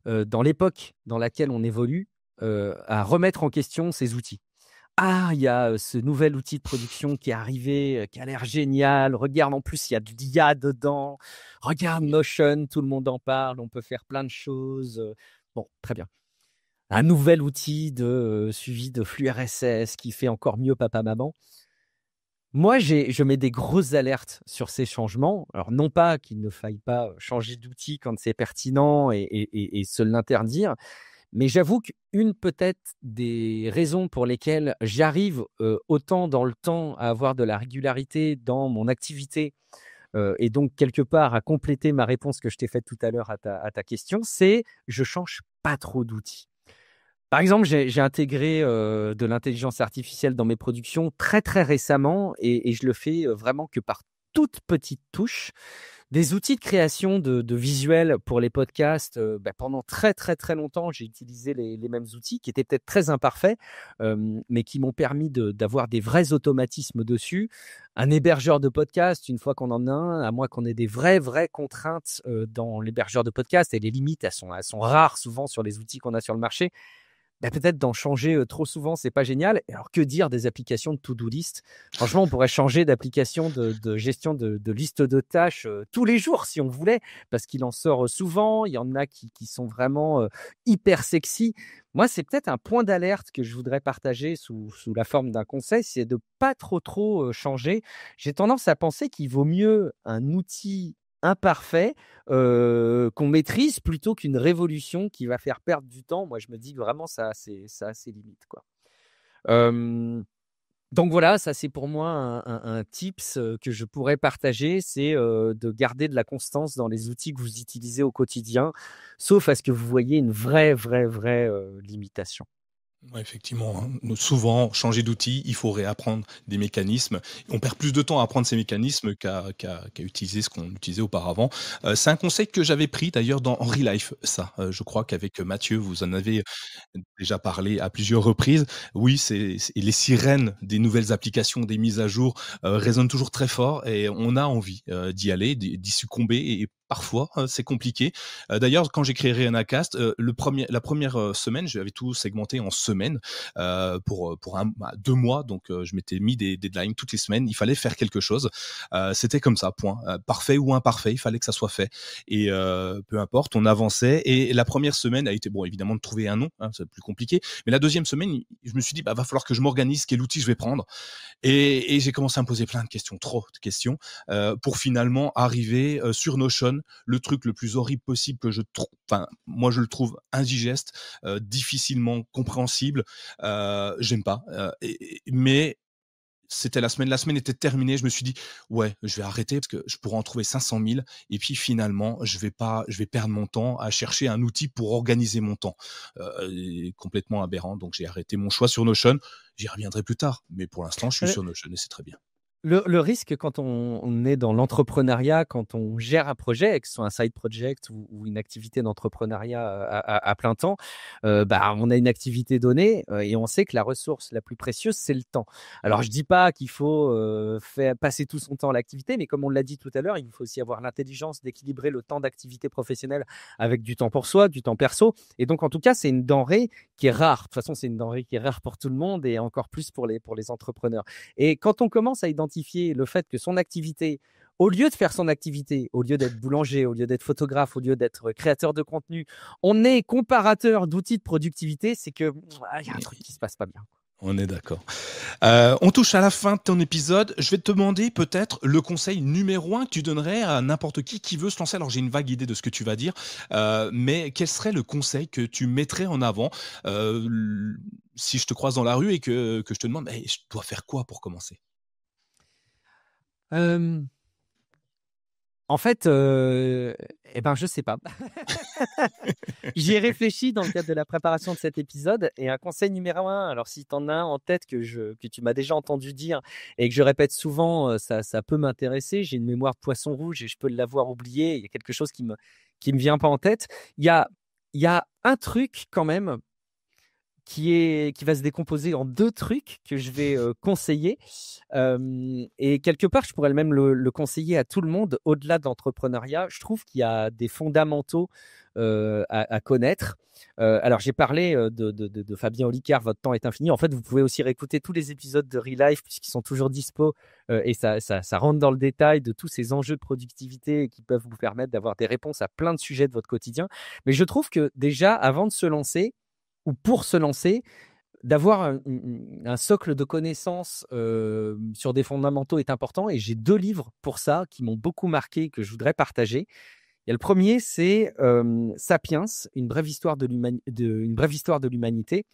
Speaker 2: dans l'époque dans laquelle on évolue, à remettre en question ces outils. Ah, il y a ce nouvel outil de production qui est arrivé, qui a l'air génial. Regarde, en plus, il y a de l'IA dedans. Regarde Notion, tout le monde en parle. On peut faire plein de choses. Bon, très bien. Un nouvel outil de suivi de flux RSS qui fait encore mieux papa-maman. Moi, je mets des grosses alertes sur ces changements. Alors, non pas qu'il ne faille pas changer d'outil quand c'est pertinent et se l'interdire, mais j'avoue qu'une peut-être des raisons pour lesquelles j'arrive autant dans le temps à avoir de la régularité dans mon activité et donc quelque part à compléter ma réponse que je t'ai faite tout à l'heure à ta question, c'est je change pas trop d'outils. Par exemple, j'ai intégré de l'intelligence artificielle dans mes productions très, très récemment et je le fais vraiment que par toutes petites touches. Des outils de création de visuels pour les podcasts, pendant très, très, très longtemps, j'ai utilisé les mêmes outils qui étaient peut-être très imparfaits, mais qui m'ont permis d'avoir des vrais automatismes dessus. Un hébergeur de podcast, une fois qu'on en a un, à moins qu'on ait des vraies contraintes dans l'hébergeur de podcast et les limites, elles sont rares souvent sur les outils qu'on a sur le marché. Peut-être d'en changer trop souvent, c'est pas génial. Et alors, que dire des applications de to-do list? Franchement, on pourrait changer d'application de gestion de liste de tâches tous les jours si on voulait, parce qu'il en sort souvent. Il y en a qui sont vraiment hyper sexy. Moi, c'est peut-être un point d'alerte que je voudrais partager sous la forme d'un conseil, c'est de pas trop changer. J'ai tendance à penser qu'il vaut mieux un outil imparfait qu'on maîtrise plutôt qu'une révolution qui va faire perdre du temps. Moi, je me dis que vraiment ça a ses limites, quoi. Hem, donc voilà, ça c'est pour moi un tips que je pourrais partager, c'est de garder de la constance dans les outils que vous utilisez au quotidien, sauf à ce que vous voyez une vraie limitation.
Speaker 1: Ouais, effectivement, hein. Nous, souvent, changer d'outil, il faut réapprendre des mécanismes. On perd plus de temps à apprendre ces mécanismes qu'à utiliser ce qu'on utilisait auparavant. C'est un conseil que j'avais pris d'ailleurs dans Henry Life, ça. Je crois qu'avec Mathieu, vous en avez déjà parlé à plusieurs reprises. Oui, c'est et les sirènes des nouvelles applications, des mises à jour, résonnent toujours très fort et on a envie, d'y aller, d'y succomber et parfois, c'est compliqué. D'ailleurs, quand j'ai créé Renacast, la première semaine, j'avais tout segmenté en semaines pour 2 mois. Donc, je m'étais mis des deadlines toutes les semaines. Il fallait faire quelque chose. C'était comme ça, point. Parfait ou imparfait, il fallait que ça soit fait. Et peu importe, on avançait. Et la première semaine a été, bon, évidemment, de trouver un nom, hein, c'est plus compliqué. Mais la deuxième semaine, je me suis dit, bah, va falloir que je m'organise, quel outil je vais prendre. Et j'ai commencé à me poser plein de questions, trop de questions, pour finalement arriver sur Notion, le truc le plus horrible possible que je trouve, enfin, moi je le trouve indigeste, difficilement compréhensible, j'aime pas, mais c'était la semaine était terminée, je me suis dit: «Ouais, je vais arrêter parce que je pourrais en trouver 500 000 et puis finalement je vais perdre mon temps à chercher un outil pour organiser mon temps». Complètement aberrant, donc j'ai arrêté mon choix sur Notion. J'y reviendrai plus tard, mais pour l'instant je suis sur Notion et c'est très bien.
Speaker 2: Le risque quand on est dans l'entrepreneuriat, quand on gère un projet, que ce soit un side project ou une activité d'entrepreneuriat à plein temps, on a une activité donnée et on sait que la ressource la plus précieuse, c'est le temps. Alors je dis pas qu'il faut faire passer tout son temps à l'activité, mais comme on l'a dit tout à l'heure, il faut aussi avoir l'intelligence d'équilibrer le temps d'activité professionnelle avec du temps pour soi, du temps perso. Et donc en tout cas, c'est une denrée qui est rare. De toute façon, c'est une denrée qui est rare pour tout le monde et encore plus pour les entrepreneurs. Et quand on commence à identifier le fait que son activité, au lieu de faire son activité, au lieu d'être boulanger, au lieu d'être photographe, au lieu d'être créateur de contenu, on est comparateur d'outils de productivité, c'est que il y a un truc qui se passe pas bien.
Speaker 1: On est d'accord. On touche à la fin de ton épisode. Je vais te demander peut-être le conseil numéro 1 que tu donnerais à n'importe qui veut se lancer. Alors j'ai une vague idée de ce que tu vas dire, mais quel serait le conseil que tu mettrais en avant si je te croise dans la rue et que je te demande hey, je dois faire quoi pour commencer?
Speaker 2: Euh, En fait, je sais pas. J'y ai réfléchi dans le cadre de la préparation de cet épisode et un conseil numéro 1, alors si tu en as un en tête que tu m'as déjà entendu dire et que je répète souvent, ça peut m'intéresser. J'ai une mémoire de poisson rouge et je peux l'avoir oublié. Il y a quelque chose qui me vient pas en tête. Il y a un truc quand même qui va se décomposer en 2 trucs que je vais, conseiller. Et quelque part, je pourrais même le conseiller à tout le monde, au-delà de l'entrepreneuriat. Je trouve qu'il y a des fondamentaux, à connaître. Alors j'ai parlé, de Fabien Olicard, «Votre temps est infini». En fait, vous pouvez aussi réécouter tous les épisodes de Relife puisqu'ils sont toujours dispo, et ça rentre dans le détail de tous ces enjeux de productivité qui peuvent vous permettre d'avoir des réponses à plein de sujets de votre quotidien. Mais je trouve que déjà, avant de se lancer, ou pour se lancer, d'avoir un socle de connaissances sur des fondamentaux est important. Et j'ai 2 livres pour ça qui m'ont beaucoup marqué, que je voudrais partager. Il y a le premier, c'est Sapiens, une brève histoire de l'humanité,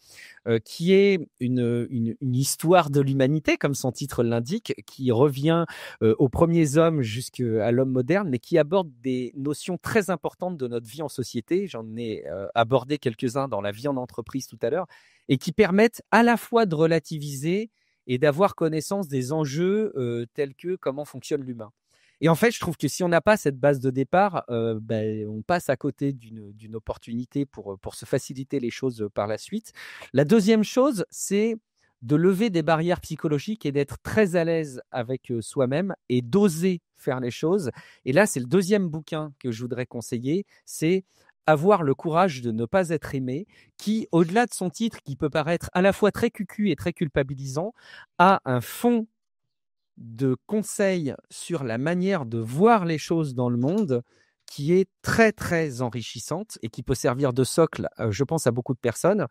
Speaker 2: qui est une histoire de l'humanité, comme son titre l'indique, qui revient aux premiers hommes jusqu'à l'homme moderne, mais qui aborde des notions très importantes de notre vie en société. J'en ai abordé quelques-uns dans la vie en entreprise tout à l'heure, et qui permettent à la fois de relativiser et d'avoir connaissance des enjeux tels que comment fonctionne l'humain. Et en fait, je trouve que si on n'a pas cette base de départ, on passe à côté d'une opportunité pour se faciliter les choses par la suite. La deuxième chose, c'est de lever des barrières psychologiques et d'être très à l'aise avec soi-même et d'oser faire les choses. Et là, c'est le deuxième bouquin que je voudrais conseiller, c'est Avoir le courage de ne pas être aimé, qui, au-delà de son titre, qui peut paraître à la fois très cucu et très culpabilisant, a un fond de conseils sur la manière de voir les choses dans le monde qui est très, très enrichissante et qui peut servir de socle, je pense, à beaucoup de personnes.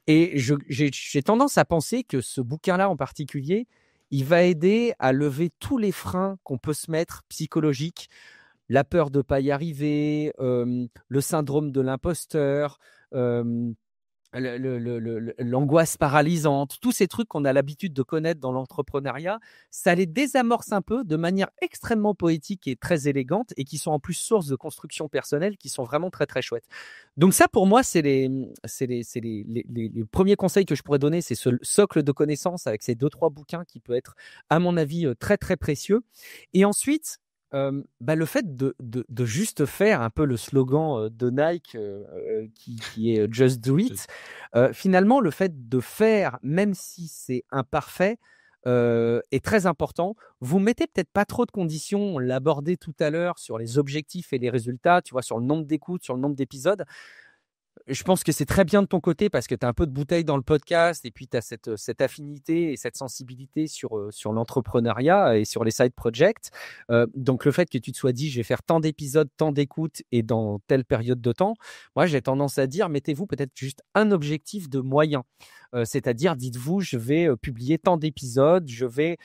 Speaker 2: Et j'ai tendance à penser que ce bouquin-là en particulier, il va aider à lever tous les freins qu'on peut se mettre psychologiques, la peur de ne pas y arriver, le syndrome de l'imposteur, l'angoisse paralysante, tous ces trucs qu'on a l'habitude de connaître dans l'entrepreneuriat, ça les désamorce un peu de manière extrêmement poétique et très élégante, et qui sont en plus source de construction personnelle qui sont vraiment très très chouettes. Donc ça, pour moi, c'est les premiers conseils que je pourrais donner, c'est ce socle de connaissances avec ces 2-3 bouquins qui peut être, à mon avis, très très précieux. Et ensuite, le fait de juste faire, un peu le slogan de Nike, qui est Just Do It. Finalement, le fait de faire, même si c'est imparfait, est très important. Vous mettez peut-être pas trop de conditions, on l'a abordé tout à l'heure sur les objectifs et les résultats, tu vois, sur le nombre d'écoutes, sur le nombre d'épisodes. Je pense que c'est très bien de ton côté parce que tu as un peu de bouteille dans le podcast et puis tu as cette affinité et cette sensibilité sur l'entrepreneuriat et sur les side projects. Donc, le fait que tu te sois dit, je vais faire tant d'épisodes, tant d'écoutes et dans telle période de temps, moi, j'ai tendance à dire, mettez-vous peut-être juste un objectif de moyen. C'est-à-dire, dites-vous, je vais publier tant d'épisodes, je vais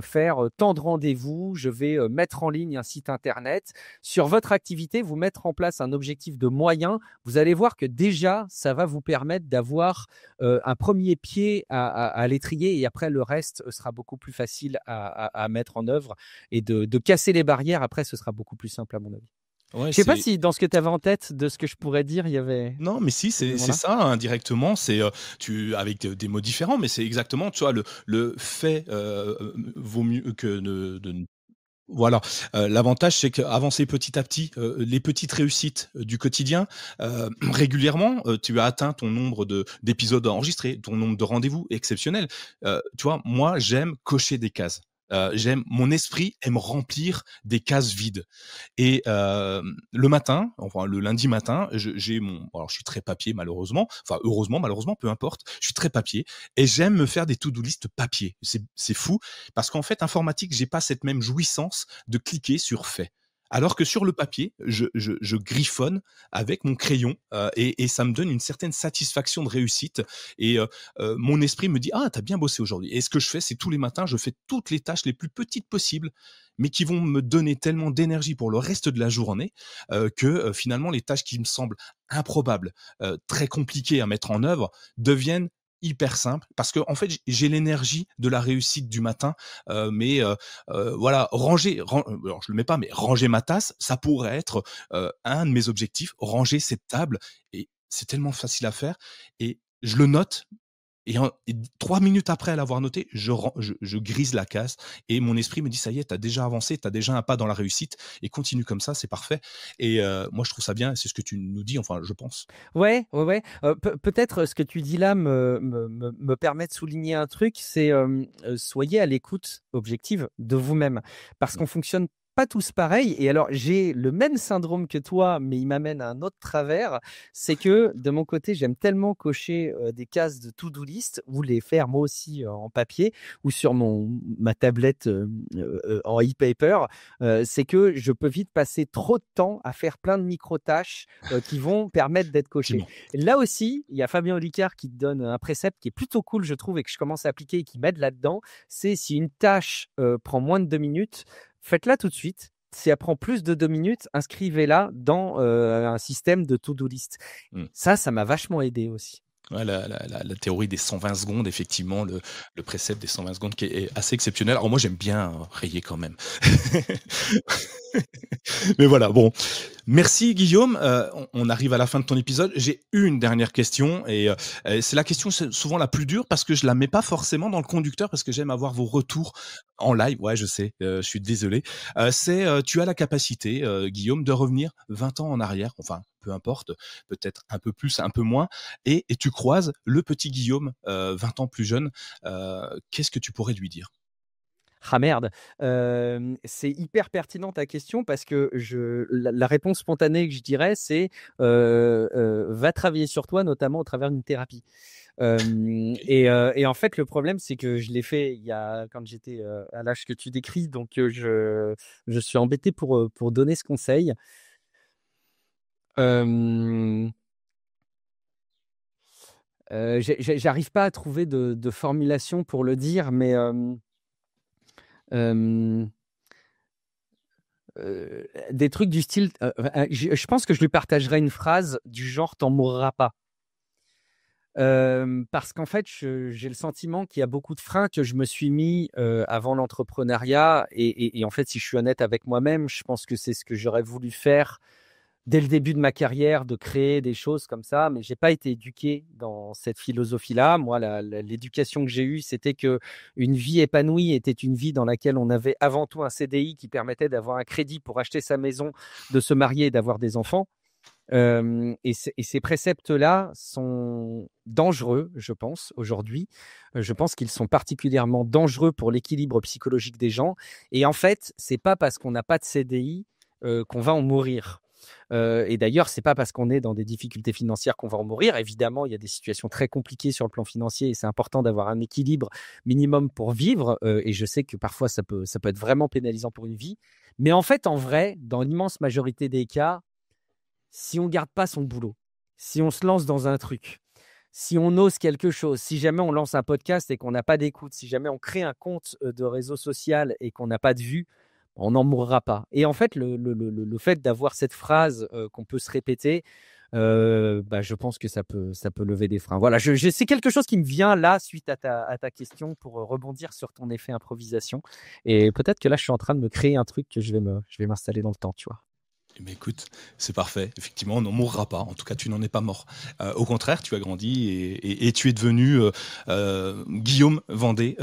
Speaker 2: faire tant de rendez-vous, je vais mettre en ligne un site internet. Sur votre activité, vous mettre en place un objectif de moyen. Vous allez voir que déjà, ça va vous permettre d'avoir un premier pied à l'étrier, et après, le reste sera beaucoup plus facile à mettre en œuvre, et de casser les barrières. Après, ce sera beaucoup plus simple, à mon avis.
Speaker 1: Ouais,
Speaker 2: Je sais pas si dans ce que tu avais en tête de ce que je pourrais dire, il y avait
Speaker 1: non, mais si,
Speaker 2: ces
Speaker 1: c'est
Speaker 2: éléments-là.
Speaker 1: ça, indirectement, c'est avec des mots différents, mais c'est exactement, tu vois, le fait vaut mieux que de ne voilà, l'avantage, c'est qu'avancer petit à petit, les petites réussites du quotidien, régulièrement, tu as atteint ton nombre d'épisodes enregistrés, ton nombre de rendez-vous exceptionnel. Tu vois, moi, j'aime cocher des cases. Mon esprit aime remplir des cases vides. Et le matin, enfin le lundi matin, j'ai mon alors je suis très papier malheureusement, enfin heureusement, malheureusement, peu importe, je suis très papier et j'aime me faire des to-do list papier. C'est fou parce qu'en fait informatique, j'ai pas cette même jouissance de cliquer sur fait. Alors que sur le papier, je griffonne avec mon crayon et ça me donne une certaine satisfaction de réussite. Et mon esprit me dit ah t'as bien bossé aujourd'hui. Et ce que je fais, c'est tous les matins, je fais toutes les tâches les plus petites possibles, mais qui vont me donner tellement d'énergie pour le reste de la journée que finalement les tâches qui me semblent improbables, très compliquées à mettre en œuvre, deviennent hyper simple parce que en fait j'ai l'énergie de la réussite du matin mais voilà alors je le mets pas mais ranger ma tasse ça pourrait être un de mes objectifs, ranger cette table, et c'est tellement facile à faire et je le note et 3 minutes après l'avoir noté, je grise la case et mon esprit me dit: «Ça y est, tu as déjà avancé, tu as déjà un pas dans la réussite et continue comme ça, c'est parfait». Et moi je trouve ça bien et c'est ce que tu nous dis, enfin je pense.
Speaker 2: Ouais, ouais, ouais. Peut-être ce que tu dis là me permet de souligner un truc, c'est, soyez à l'écoute objective de vous-même. Parce qu'on fonctionne pas tous pareil et alors j'ai le même syndrome que toi, mais il m'amène à un autre travers. C'est que de mon côté, j'aime tellement cocher, des cases de to-do list ou les faire moi aussi, en papier ou sur ma tablette, en e-paper, c'est que je peux vite passer trop de temps à faire plein de micro tâches qui vont permettre d'être cochés.
Speaker 1: Effectivement.
Speaker 2: Là aussi, il y a Fabien Olicard qui te donne un précepte qui est plutôt cool, je trouve, et que je commence à appliquer et qui m'aide là-dedans. C'est si une tâche prend moins de 2 minutes, faites-la tout de suite. Si elle prend plus de 2 minutes, inscrivez-la dans un système de to-do list.
Speaker 1: Mmh.
Speaker 2: Ça m'a vachement aidé aussi.
Speaker 1: Ouais, la théorie des 120 secondes, effectivement, le précepte des 120 secondes qui est assez exceptionnel. Alors moi, j'aime bien rayer quand même. Mais voilà, bon. Merci Guillaume. On arrive à la fin de ton épisode. J'ai une dernière question et c'est la question souvent la plus dure parce que je la mets pas forcément dans le conducteur parce que j'aime avoir vos retours en live. Ouais, je sais, je suis désolé. Tu as la capacité, Guillaume, de revenir 20 ans en arrière, enfin peu importe, peut-être un peu plus, un peu moins, et tu croises le petit Guillaume, 20 ans plus jeune. Qu'est-ce que tu pourrais lui dire?
Speaker 2: Ah merde, c'est hyper pertinent ta question parce que la réponse spontanée que je dirais, c'est, va travailler sur toi, notamment au travers d'une thérapie.
Speaker 1: OK.
Speaker 2: Et en fait, le problème, c'est que je l'ai fait quand j'étais, à l'âge que tu décris, donc je suis embêté pour donner ce conseil. Hem, j'arrive pas à trouver de formulation pour le dire, mais hem des trucs du style, je pense que je lui partagerai une phrase du genre: «Tu en mourras pas». Parce qu'en fait, j'ai le sentiment qu'il y a beaucoup de freins que je me suis mis, avant l'entrepreneuriat et en fait, si je suis honnête avec moi-même, je pense que c'est ce que j'aurais voulu faire dès le début de ma carrière, de créer des choses comme ça, mais j'ai pas été éduqué dans cette philosophie-là. Moi, l'éducation que j'ai eue, c'était que une vie épanouie était une vie dans laquelle on avait avant tout un CDI qui permettait d'avoir un crédit pour acheter sa maison, de se marier et d'avoir des enfants. Et ces préceptes-là sont dangereux, je pense, aujourd'hui. Je pense qu'ils sont particulièrement dangereux pour l'équilibre psychologique des gens. Et en fait, c'est pas parce qu'on n'a pas de CDI, qu'on va en mourir. Et d'ailleurs, c'est pas parce qu'on est dans des difficultés financières qu'on va en mourir. Évidemment, il y a des situations très compliquées sur le plan financier et c'est important d'avoir un équilibre minimum pour vivre. Et je sais que parfois, ça peut être vraiment pénalisant pour une vie. Mais en fait, en vrai, dans l'immense majorité des cas, si on garde pas son boulot, si on se lance dans un truc, si on ose quelque chose, si jamais on lance un podcast et qu'on n'a pas d'écoute, si jamais on crée un compte de réseau social et qu'on n'a pas de vues, on n'en mourra pas. Et en fait, le fait d'avoir cette phrase qu'on peut se répéter, bah, je pense que ça peut lever des freins. Voilà, c'est quelque chose qui me vient là suite à ta question pour rebondir sur ton effet improvisation. Et peut-être que là, je suis en train de me créer un truc que je vais m'installer dans le temps, tu vois.
Speaker 1: Eh beh, écoute, c'est parfait. Effectivement, on n'en mourra pas. En tout cas, tu n'en es pas mort. Au contraire, tu as grandi et tu es devenu, Guillaume Vendée,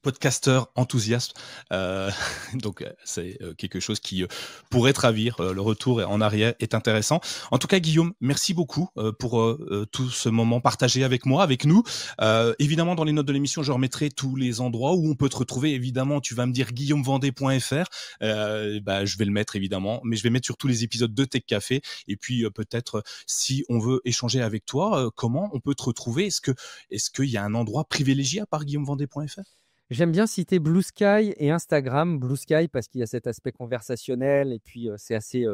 Speaker 1: podcasteur enthousiaste. Heu, donc, c'est, quelque chose qui, pourrait te ravir. Le retour en arrière est intéressant. En tout cas, Guillaume, merci beaucoup, pour, tout ce moment partagé avec moi, avec nous. Évidemment, dans les notes de l'émission, je remettrai tous les endroits où on peut te retrouver. Évidemment, tu vas me dire guillaumevendée.fr. Bah, je vais le mettre évidemment, mais je vais mettre sur tous les épisodes de Tech Café. Et puis peut-être si on veut échanger avec toi, comment on peut te retrouver? Est-ce qu'il y a un endroit privilégié à part guillaumevendée.fr?
Speaker 2: J'aime bien citer Blue Sky et Instagram. Blue Sky parce qu'il y a cet aspect conversationnel et puis c'est assez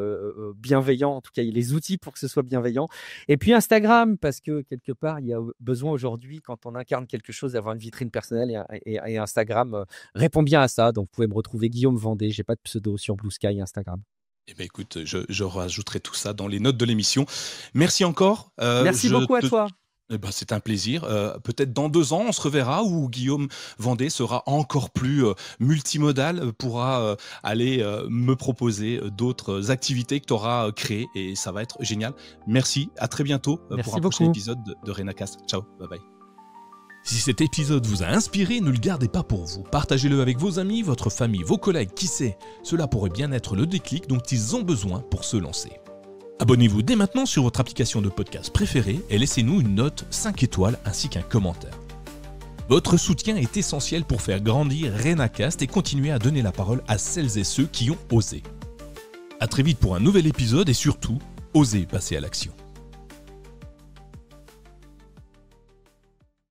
Speaker 2: bienveillant. En tout cas, il y a les outils pour que ce soit bienveillant. Et puis Instagram parce que quelque part, il y a besoin aujourd'hui, quand on incarne quelque chose, d'avoir une vitrine personnelle et Instagram répond bien à ça. Donc, vous pouvez me retrouver Guillaume Vendée. J'ai pas de pseudo sur Blue Sky et Instagram.
Speaker 1: Eh bien, écoute, je rajouterai tout ça dans les notes de l'émission. Merci encore.
Speaker 2: Merci beaucoup à toi.
Speaker 1: Eh ben, c'est un plaisir. Peut-être dans 2 ans, on se reverra où Guillaume Vendée sera encore plus multimodal, pourra aller me proposer d'autres activités que tu auras créées et ça va être génial. Merci, à très bientôt pour un prochain épisode de RenaCast. Ciao, bye bye. Si cet épisode vous a inspiré, ne le gardez pas pour vous. Partagez-le avec vos amis, votre famille, vos collègues, qui sait. Cela pourrait bien être le déclic dont ils ont besoin pour se lancer. Abonnez-vous dès maintenant sur votre application de podcast préférée et laissez-nous une note 5 étoiles ainsi qu'un commentaire. Votre soutien est essentiel pour faire grandir RenaCast et continuer à donner la parole à celles et ceux qui ont osé. À très vite pour un nouvel épisode et surtout, osez passer à l'action.